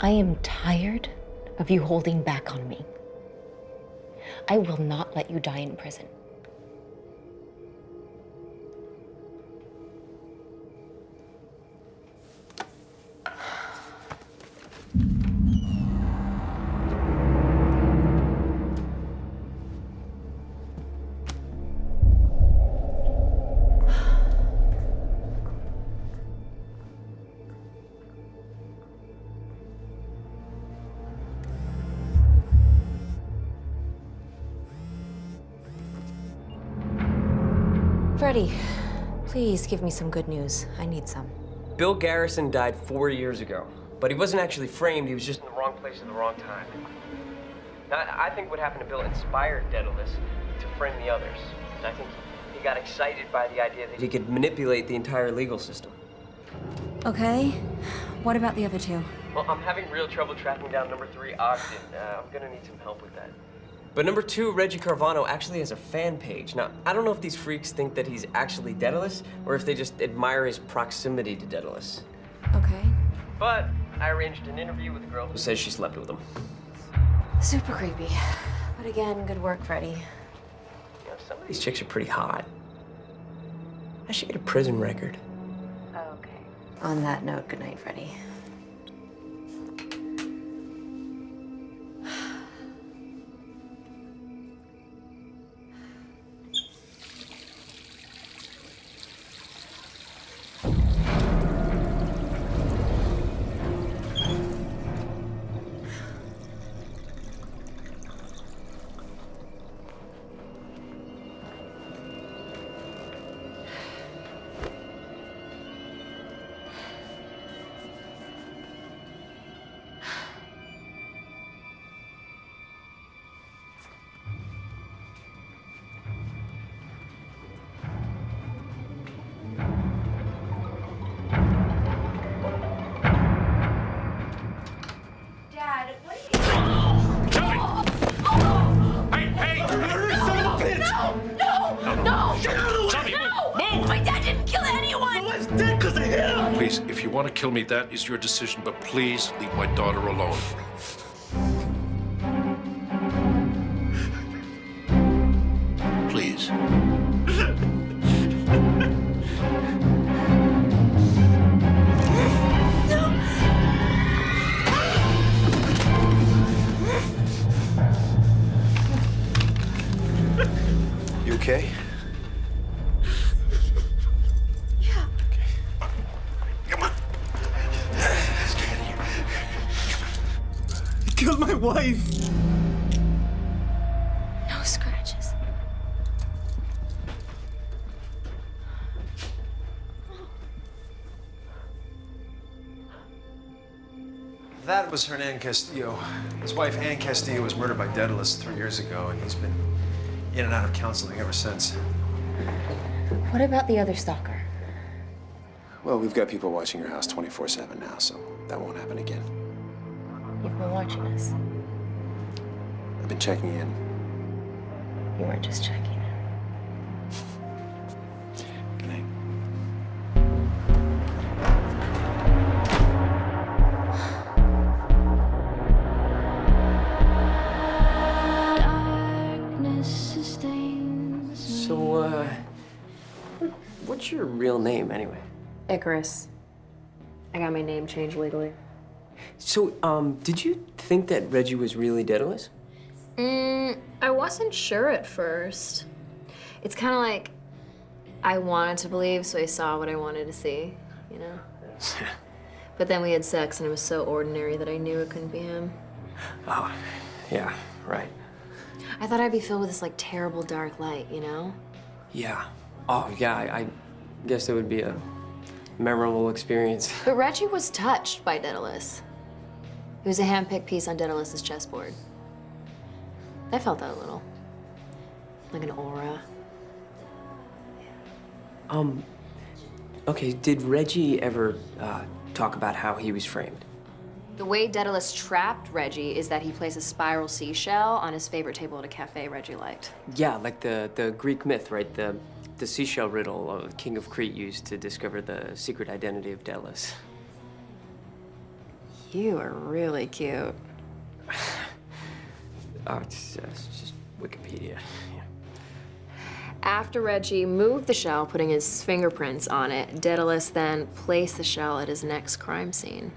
I am tired of you holding back on me. I will not let you die in prison. Freddie, please give me some good news. I need some. Bill Garrison died 4 years ago, but he wasn't actually framed. He was just in the wrong place at the wrong time. Now, I think what happened to Bill inspired Daedalus to frame the others. I think he got excited by the idea that he could manipulate the entire legal system. Okay. What about the other two? Well, I'm having real trouble tracking down number 3, Ogden. I'm gonna need some help with that. But number 2, Reggie Carvano, actually has a fan page. Now, I don't know if these freaks think that he's actually Daedalus, or if they just admire his proximity to Daedalus. Okay. But I arranged an interview with a girl who says she slept with him. Super creepy. But again, good work, Freddie. You know, some of these chicks are pretty hot. I should get a prison record. Okay. On that note, good night, Freddie. Please, if you want to kill me, that is your decision, but please leave my daughter alone. Please. You okay? Killed my wife! No scratches. That was Hernan Castillo. His wife, Ann Castillo, was murdered by Daedalus 3 years ago, and he's been in and out of counseling ever since. What about the other stalker? Well, we've got people watching your house 24/7 now, so that won't happen again. You've been watching us. I've been checking in. You weren't just checking in. Good night. So, what's your real name, anyway? Icarus. I got my name changed legally. So, did you think that Reggie was really Daedalus? I wasn't sure at first. It's kind of like I wanted to believe, so I saw what I wanted to see, you know? But then we had sex, and it was so ordinary that I knew it couldn't be him. Oh, yeah, right. I thought I'd be filled with this, like, terrible dark light, you know? Yeah. Oh, yeah, I guess it would be a memorable experience. But Reggie was touched by Daedalus. He was a hand-picked piece on Daedalus's chessboard. I felt that a little. Like an aura. Okay, did Reggie ever talk about how he was framed? The way Daedalus trapped Reggie is that he placed a spiral seashell on his favorite table at a cafe Reggie liked. Yeah, like the Greek myth, right? The seashell riddle the king of Crete used to discover the secret identity of Daedalus. You are really cute. Oh, it's just Wikipedia. Yeah. After Reggie moved the shell, putting his fingerprints on it, Daedalus then placed the shell at his next crime scene.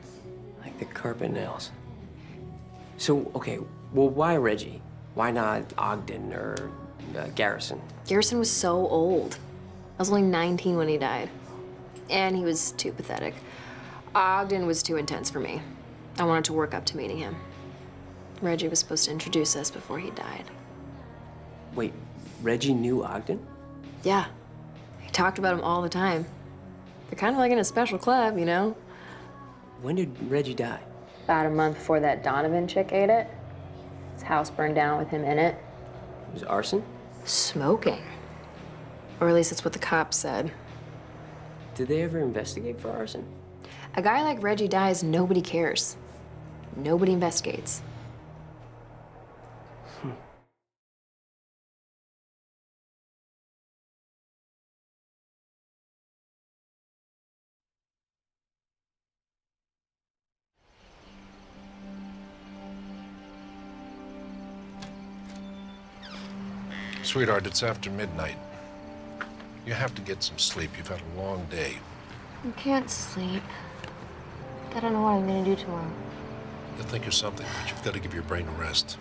Like the carpet nails. So, okay, well, why Reggie? Why not Ogden or Garrison? Garrison was so old. I was only 19 when he died. And he was too pathetic. Ogden was too intense for me. I wanted to work up to meeting him. Reggie was supposed to introduce us before he died. Wait, Reggie knew Ogden? Yeah. He talked about him all the time. They're kind of like in a special club, you know? When did Reggie die? About a month before that Donovan chick ate it. His house burned down with him in it. It was arson? Smoking. Or at least that's what the cops said. Did they ever investigate for arson? A guy like Reggie dies, nobody cares. Nobody investigates. Sweetheart, it's after midnight. You have to get some sleep. You've had a long day. I can't sleep. I don't know what I'm gonna do tomorrow. You'll think of something, but you've got to give your brain a rest.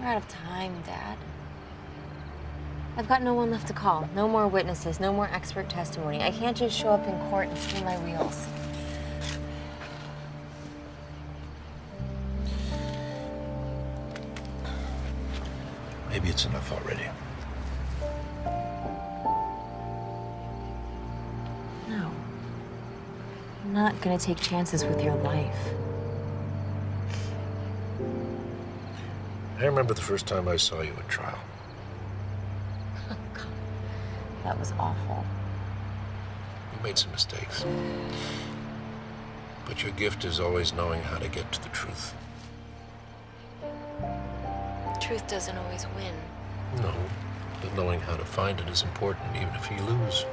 We're out of time, Dad. I've got no one left to call. No more witnesses, no more expert testimony. I can't just show up in court and spin my wheels. Maybe it's enough already. No. I'm not gonna take chances with your life. I remember the first time I saw you at trial. Oh, God. That was awful. You made some mistakes. But your gift is always knowing how to get to the truth. Truth doesn't always win. No, but knowing how to find it is important, even if you lose.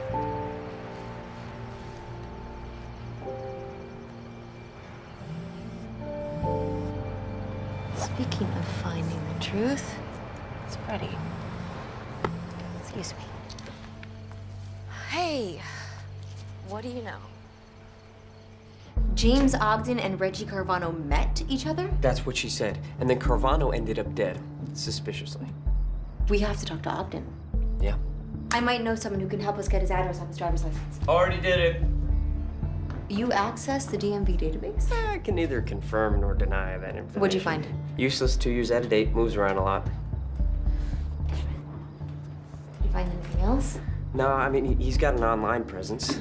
Speaking of finding the truth, it's Freddie. Excuse me. Hey, what do you know? James Ogden and Reggie Carvano met each other? That's what she said. And then Carvano ended up dead, suspiciously. We have to talk to Ogden. Yeah. I might know someone who can help us get his address on his driver's license. Already did it. You accessed the DMV database? I can neither confirm nor deny that information. What'd you find? Useless, 2 years out of date, moves around a lot. Did you find anything else? No, I mean, he's got an online presence.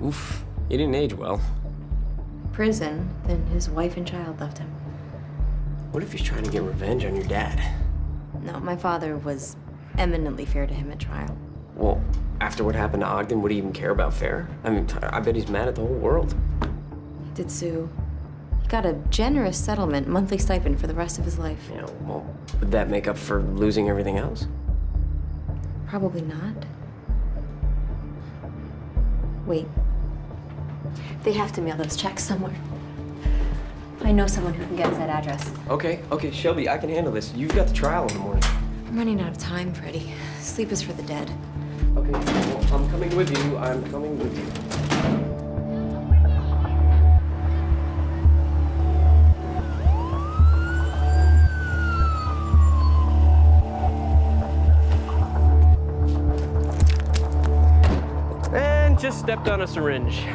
Oof, he didn't age well. Prison, then his wife and child left him. What if he's trying to get revenge on your dad? No, my father was eminently fair to him at trial. Well, after what happened to Ogden, would he even care about fair? I mean, I bet he's mad at the whole world. He did sue. He got a generous settlement, monthly stipend for the rest of his life. Yeah, well, would that make up for losing everything else? Probably not. Wait. They have to mail those checks somewhere. I know someone who can get us that address. Okay, Shelby, I can handle this. You've got the trial in the morning. I'm running out of time, Freddie. Sleep is for the dead. Okay, well, I'm coming with you. I'm coming with you. And just stepped on a syringe.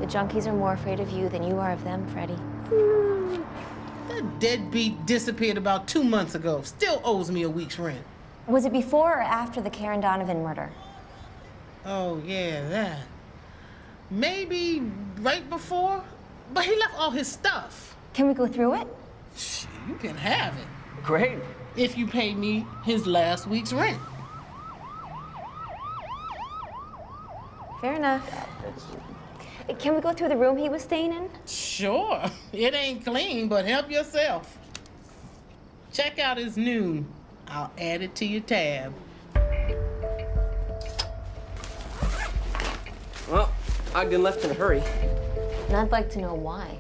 The junkies are more afraid of you than you are of them, Freddie. That deadbeat disappeared about 2 months ago. Still owes me a week's rent. Was it before or after the Karen Donovan murder? Oh, yeah, that. Maybe right before, but he left all his stuff. Can we go through it? You can have it. Great. If you pay me his last week's rent. Fair enough. Can we go through the room he was staying in? Sure. It ain't clean, but help yourself. Check out his noon. I'll add it to your tab. Well, Ogden left in a hurry. And I'd like to know why.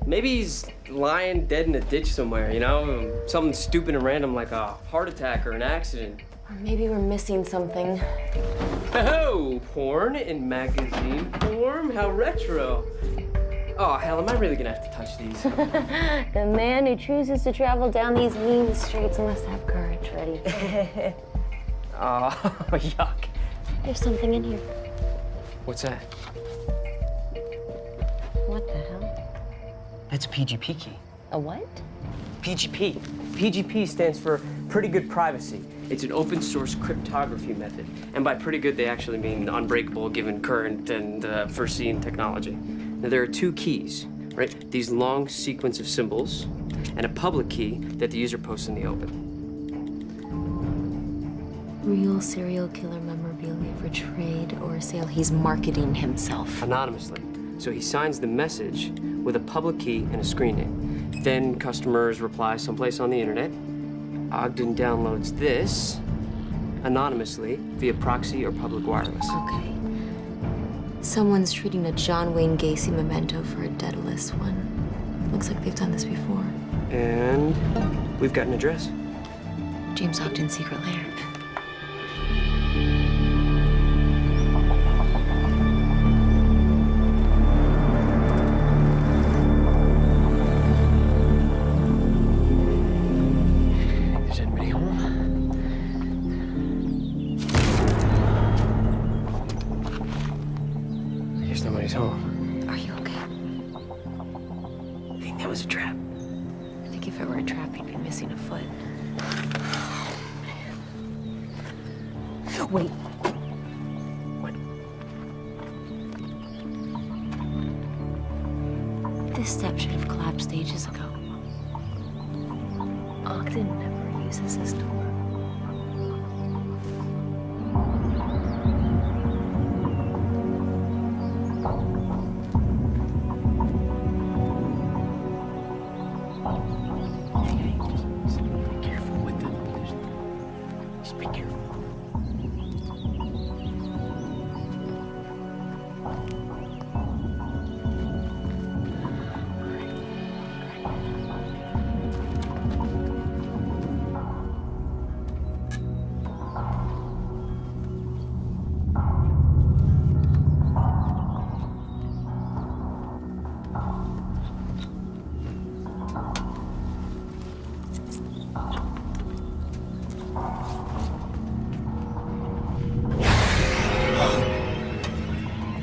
Maybe he's lying dead in a ditch somewhere, you know? Something stupid and random like a heart attack or an accident. Or maybe we're missing something. Oh, porn in magazine form? How retro. Oh, hell, am I really gonna have to touch these? The man who chooses to travel down these mean streets must have courage, Reddy. Oh, yuck. There's something in here. What's that? What the hell? That's a PGP key. A what? PGP. PGP stands for Pretty Good Privacy. It's an open source cryptography method. And by pretty good, they actually mean unbreakable given current and foreseen technology. Now, there are two keys, right? These long sequence of symbols and a public key that the user posts in the open. Real serial killer memorabilia for trade or sale. He's marketing himself. Anonymously. So he signs the message with a public key and a screen name. Then customers reply someplace on the internet. Ogden downloads this anonymously via proxy or public wireless. Okay. Someone's treating a John Wayne Gacy memento for a Daedalus one. Looks like they've done this before. And we've got an address. James Ogden's secret lair. Is anybody home? I guess nobody's home. Are you okay? I think that was a trap. I think if it were a trap, he'd be missing a foot. Wait. What? This step should have collapsed ages ago. Ogden never uses this door. Just be careful with the... Just be careful.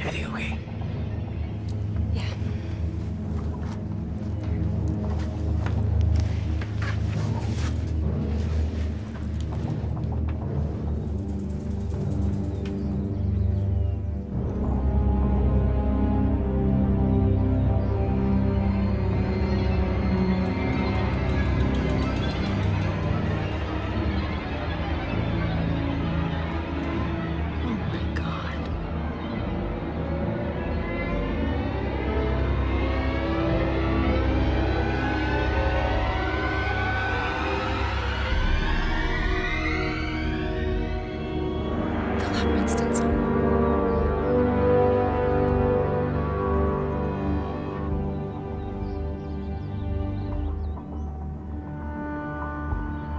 Everything okay? Yeah. Oh my God. The Labyrinth stencil.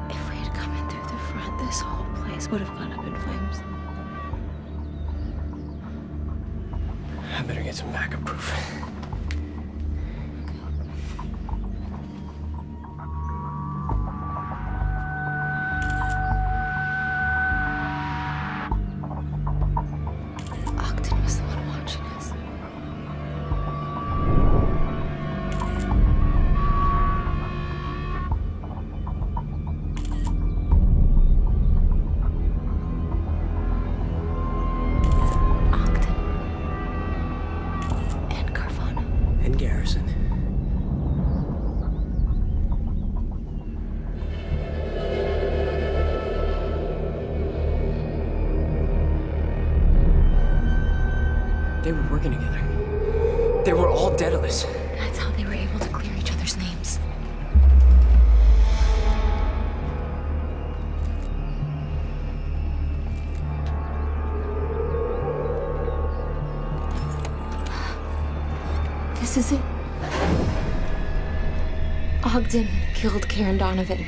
If we had come in through the front, this whole place would have gone up in flames. I better get some backup proof. Ogden was the one watching us. Ogden. And Carvana. And Garrison. They were working together. They were all Daedalus. That's how they were able to clear each other's names. is it. Ogden killed Karen Donovan.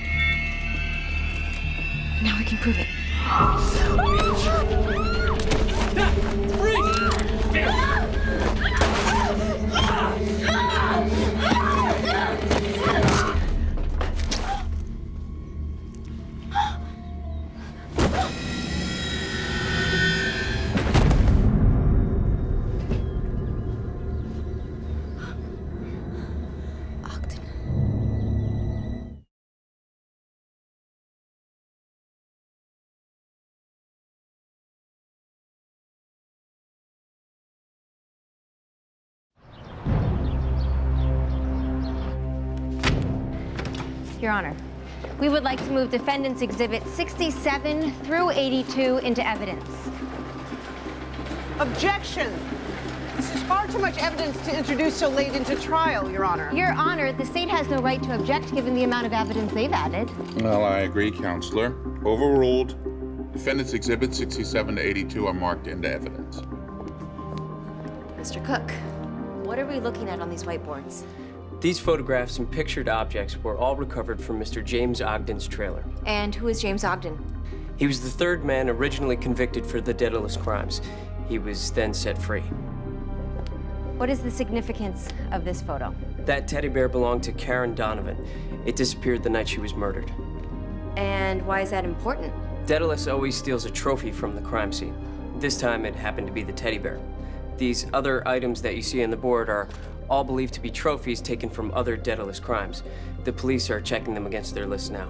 Now we can prove it. Your Honor, we would like to move defendants exhibit 67 through 82 into evidence. Objection! This is far too much evidence to introduce so late into trial, Your Honor. Your Honor, the state has no right to object given the amount of evidence they've added. Well, I agree, Counselor. Overruled. Defendants exhibits 67 to 82 are marked into evidence. Mr. Cook, what are we looking at on these whiteboards? These photographs and pictured objects were all recovered from Mr. James Ogden's trailer. And who is James Ogden? He was the third man originally convicted for the Daedalus crimes. He was then set free. What is the significance of this photo? That teddy bear belonged to Karen Donovan. It disappeared the night she was murdered. And why is that important? Daedalus always steals a trophy from the crime scene. This time it happened to be the teddy bear. These other items that you see on the board are all believed to be trophies taken from other Daedalus crimes. The police are checking them against their list now.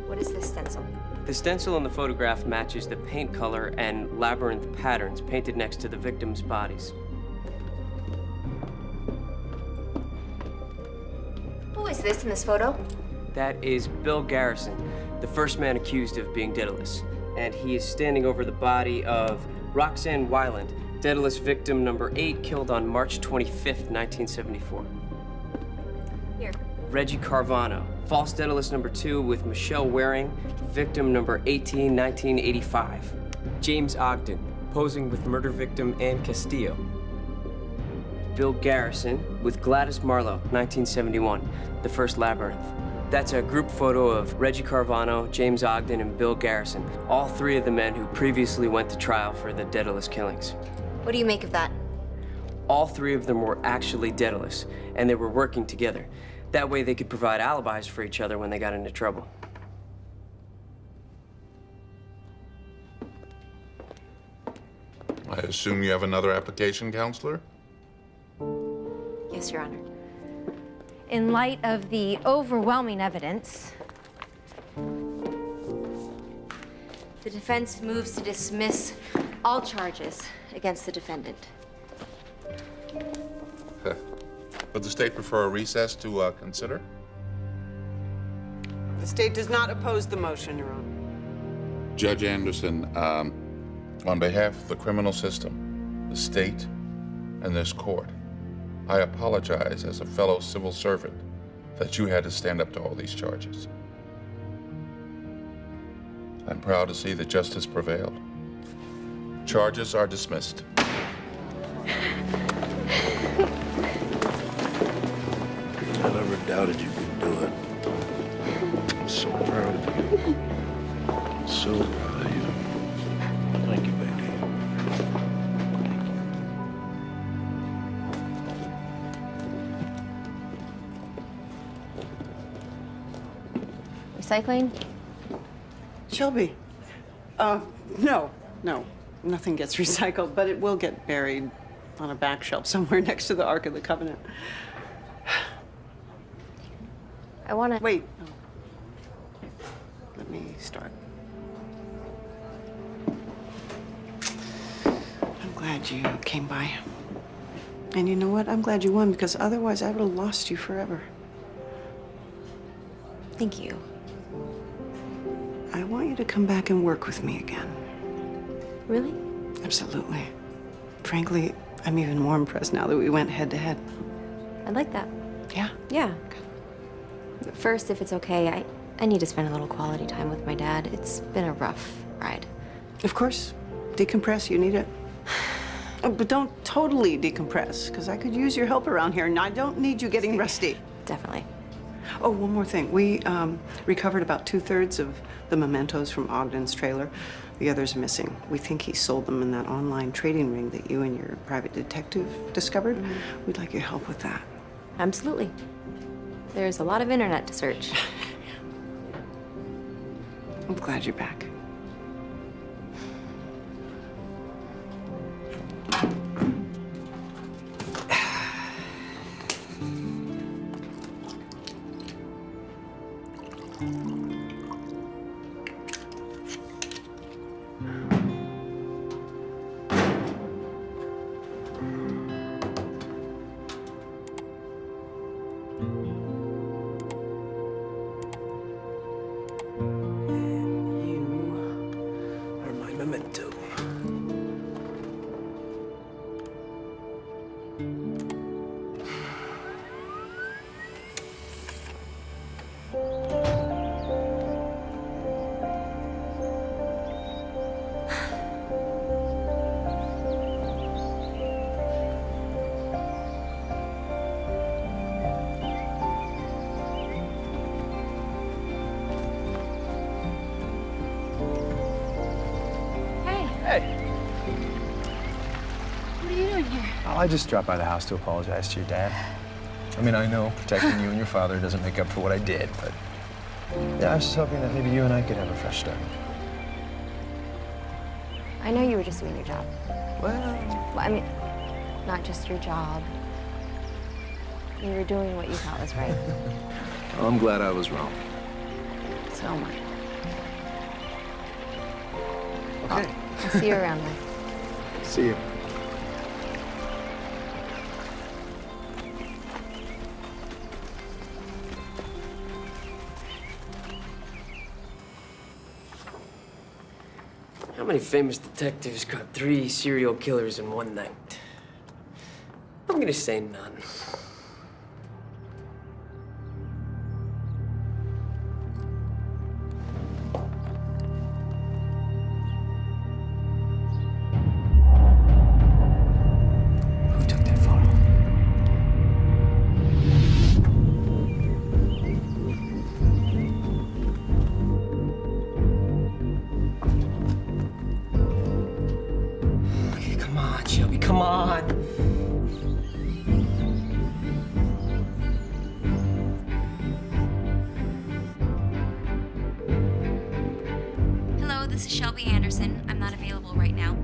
What is this stencil? The stencil in the photograph matches the paint color and labyrinth patterns painted next to the victims' bodies. Who is this in this photo? That is Bill Garrison, the first man accused of being Daedalus. And he is standing over the body of Roxanne Weiland, Daedalus victim number 8, killed on March 25th, 1974. Here. Reggie Carvano, false Daedalus number 2 with Michelle Waring, victim number 18, 1985. James Ogden, posing with murder victim Ann Castillo. Bill Garrison with Gladys Marlowe, 1971, the first Labyrinth. That's a group photo of Reggie Carvano, James Ogden, and Bill Garrison, all three of the men who previously went to trial for the Daedalus killings. What do you make of that? All three of them were actually Daedalus, and they were working together. That way they could provide alibis for each other when they got into trouble. I assume you have another application, Counselor? Yes, Your Honor. In light of the overwhelming evidence, The defense moves to dismiss all charges against the defendant. Would the state prefer a recess to consider? The state does not oppose the motion, Your Honor. Judge Anderson, on behalf of the criminal system, the state, and this court, I apologize as a fellow civil servant that you had to stand up to all these charges. I'm proud to see that justice prevailed. Charges are dismissed. I never doubted you could do it. I'm so proud of you. I'm so proud of you. Thank you, baby. recycling? Shelby, no, nothing gets recycled, but it will get buried on a back shelf somewhere next to the Ark of the Covenant. I want to... Wait. Let me start. I'm glad you came by. And you know what? I'm glad you won, because otherwise I would have lost you forever. Thank you. I want you to come back and work with me again. Really? Absolutely. Frankly, I'm even more impressed now that we went head to head. I'd like that. Yeah? Yeah. But first, if it's okay, I need to spend a little quality time with my dad. It's been a rough ride. Of course. Decompress, you need it. But don't totally decompress, because I could use your help around here, and I don't need you getting rusty. Definitely. Oh, one more thing. We recovered about 2/3 of the mementos from Ogden's trailer. The others missing. We think he sold them in that online trading ring that you and your private detective discovered. We'd like your help with that. Absolutely. There's a lot of internet to search. I'm glad you're back. I just dropped by the house to apologize to your dad. I mean, I know protecting you and your father doesn't make up for what I did, but yeah, I was just hoping that maybe you and I could have a fresh start. I know you were just doing your job. Well, I mean, not just your job. You were doing what you thought was right. Well, I'm glad I was wrong. So am I. Okay. I'll see you around then. See you. How many famous detectives caught 3 serial killers in one night? I'm gonna say none. Who took that photo? Okay, come on, Shelby, come on. Hello, this is Shelby Anderson. I'm not available right now.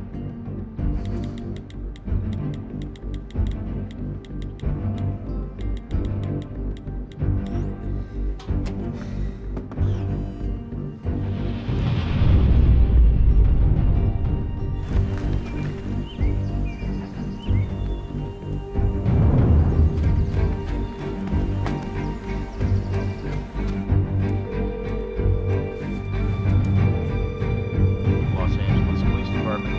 Los Angeles Police Department.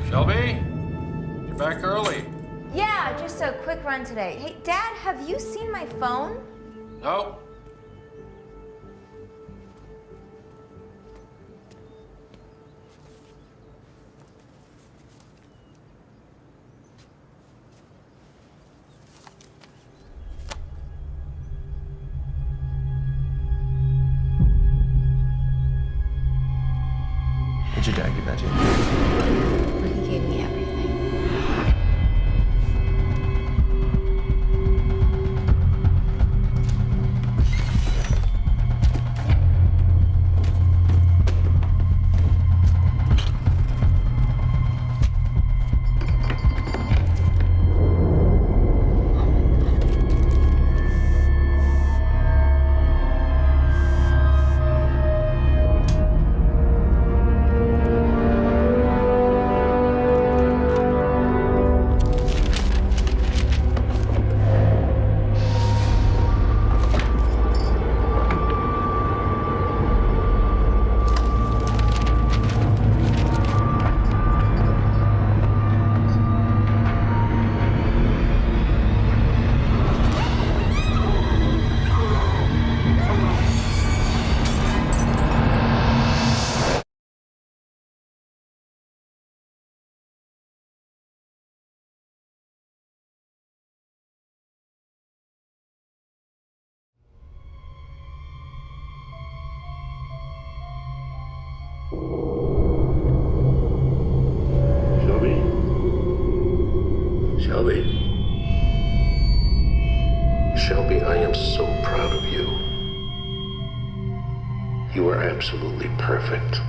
Shelby, you're back early. Yeah, just a quick run today. Hey, Dad, have you seen my phone? No. Did your dad give that to you? He gave me everything. Shelby, I am so proud of you. You are absolutely perfect.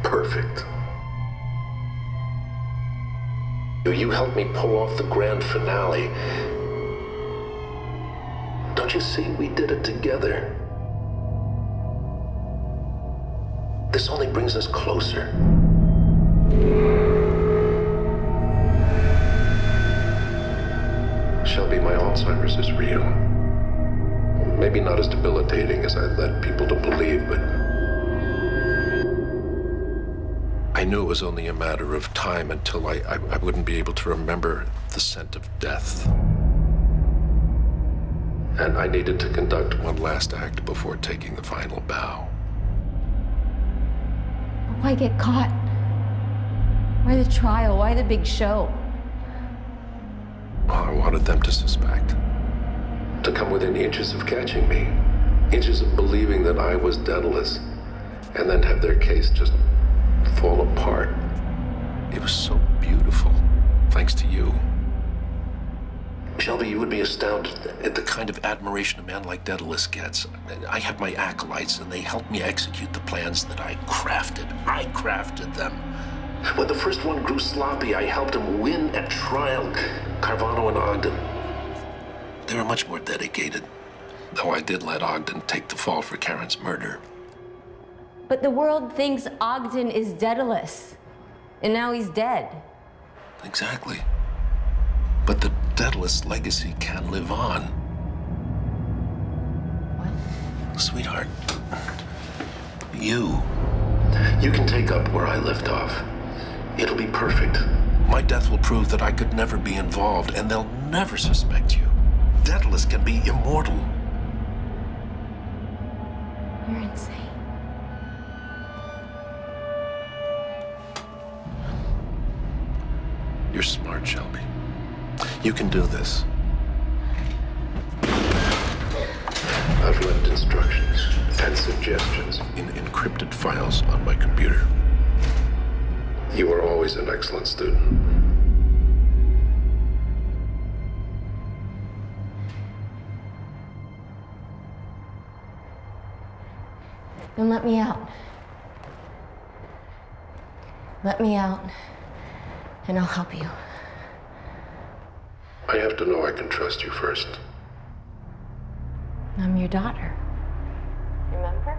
Perfect. You helped me pull off the grand finale. Don't you see, we did it together. This only brings us closer. Shelby, my Alzheimer's is real. Maybe not as debilitating as I led people to believe, but I knew it was only a matter of time until I wouldn't be able to remember the scent of death. And I needed to conduct one last act before taking the final bow. Why get caught? Why the trial? Why the big show? I wanted them to suspect. To come within inches of catching me. Inches of believing that I was Daedalus. And then have their case just fall apart. It was so beautiful, thanks to you. Shelby, you would be astounded at the kind of admiration a man like Daedalus gets. I had my acolytes, and they helped me execute the plans that I crafted. I crafted them. When the first one grew sloppy, I helped him win at trial. Carvano and Ogden. They were much more dedicated, though I did let Ogden take the fall for Karen's murder. But the world thinks Ogden is Daedalus, and now he's dead. Exactly. But the Daedalus legacy can live on. What? Sweetheart, you can take up where I left off. It'll be perfect. My death will prove that I could never be involved, and they'll never suspect you. Daedalus can be immortal. You're insane. You're smart, Shelby. You can do this. I've left instructions and suggestions in encrypted files on my computer. You were always an excellent student. Then let me out. Let me out, and I'll help you. I have to know I can trust you first. I'm your daughter. Remember?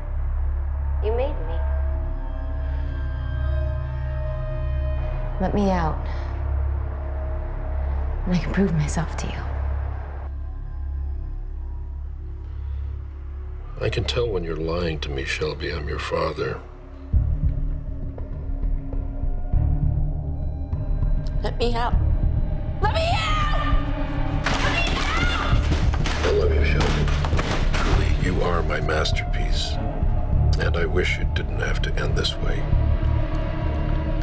You made me. Let me out, and I can prove myself to you. I can tell when you're lying to me, Shelby. I'm your father. Let me out. Let me out! I love you, Shelby. Truly, you are my masterpiece. And I wish it didn't have to end this way.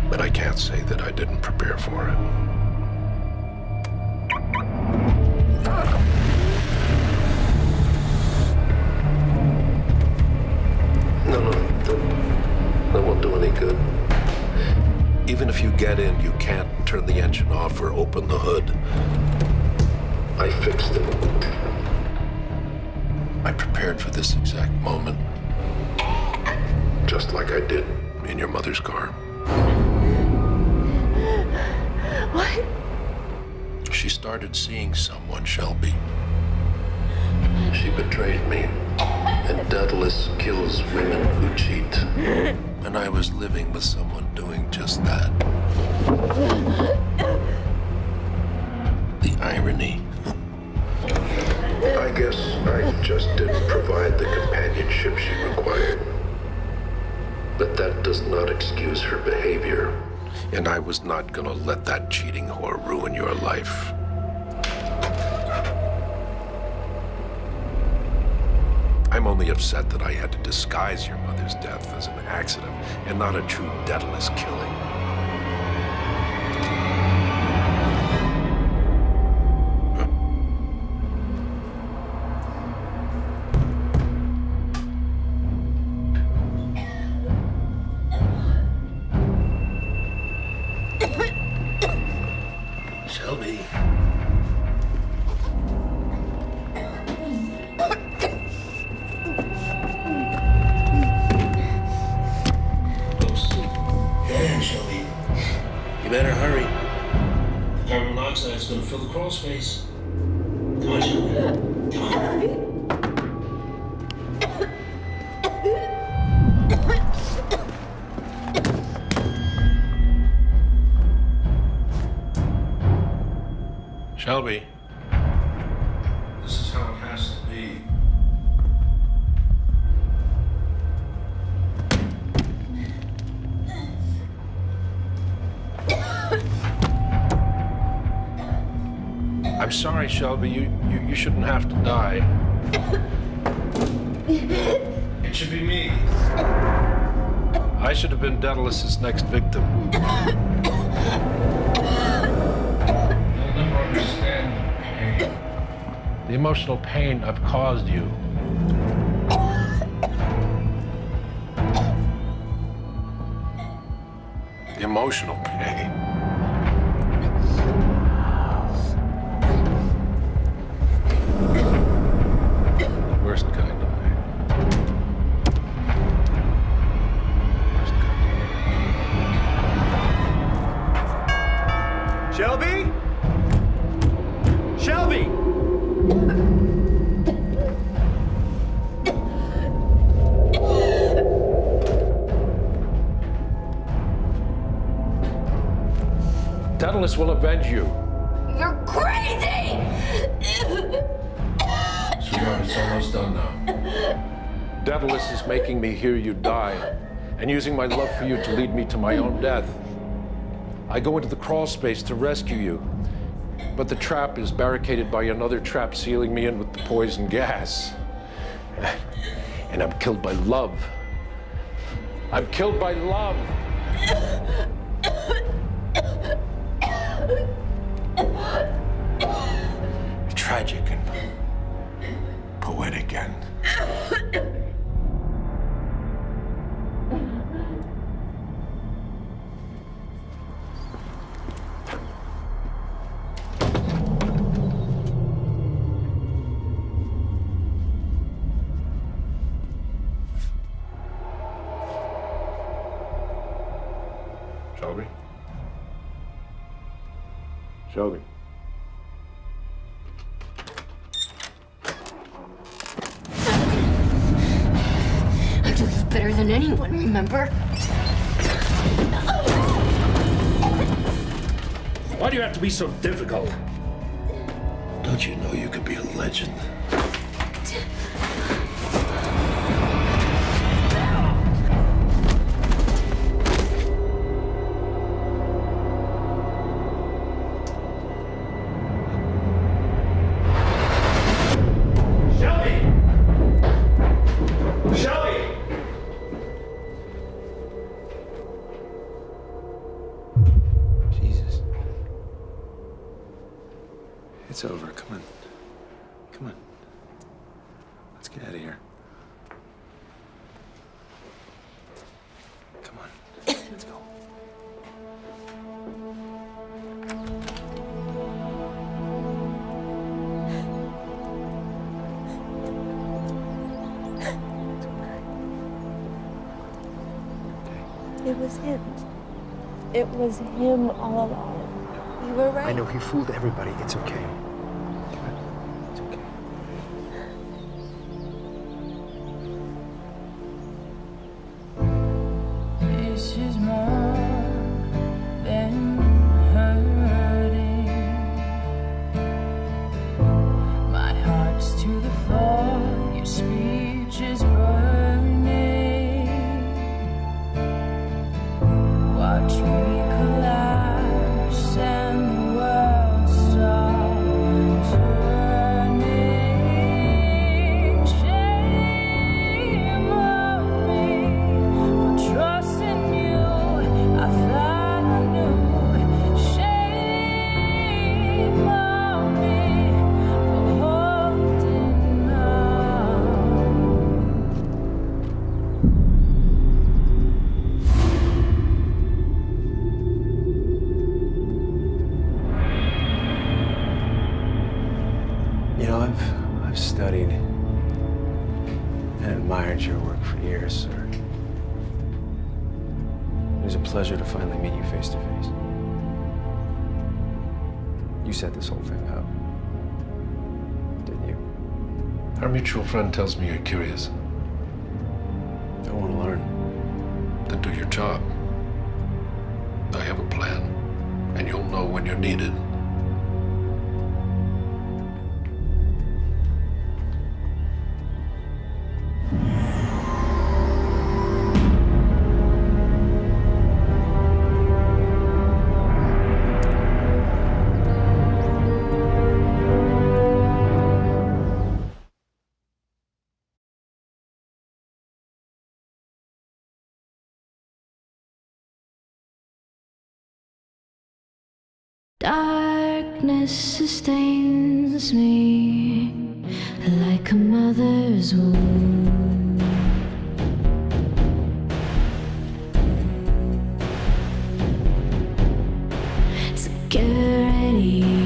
But I can't say that I didn't prepare for it. No, that won't do any good. Even if you get in, you can't turn the engine off or open the hood. I fixed it. I prepared for this exact moment. Just like I did in your mother's car. What? She started seeing someone, Shelby. She betrayed me. And Daedalus kills women who cheat. And I was living with someone doing just that. The irony. I guess I just didn't provide the companionship she required. But that does not excuse her behavior. And I was not gonna let that cheating whore ruin your life. I'm only upset that I had to disguise your mother's death as an accident and not a true Daedalus killing. Shelby. Damn, Shelby. You better hurry. Carbon monoxide is going to fill the crawl space. Come on, Shelby. Come on. Shelby. This is how it has to be. I'm sorry, Shelby. You shouldn't have to die. It should be me. I should have been Daedalus's next victim. You'll never understand the pain. The emotional pain I've caused you. The emotional pain. The worst kind of pain. Worst kind. Shelby? Shelby! Daedalus will avenge you. You're crazy! Sweetheart, it's almost done now. Daedalus is making me hear you die and using my love for you to lead me to my own death. I go into the crawl space to rescue you, but the trap is barricaded by another trap sealing me in with the poison gas. And I'm killed by love. I'm killed by love. Tragic and poetic and Shelby? Shelby. I do this better than anyone, remember? Why do you have to be so difficult? Don't you know you could be a legend? It's over. Come on. Come on. Let's get out of here. Come on. Let's go. It was him. It was him all along. You were right. I know he fooled everybody. It's okay. It's okay. This is more than hurting. My heart's to the floor, your speech is burning. Watch me collapse and the world stop turning. Shame on me for trusting you was a pleasure to finally meet you face to face. You set this whole thing up, didn't you? Our mutual friend tells me you're curious. I want to learn. Then do your job. I have a plan, and you'll know when you're needed. Darkness sustains me like a mother's womb. Security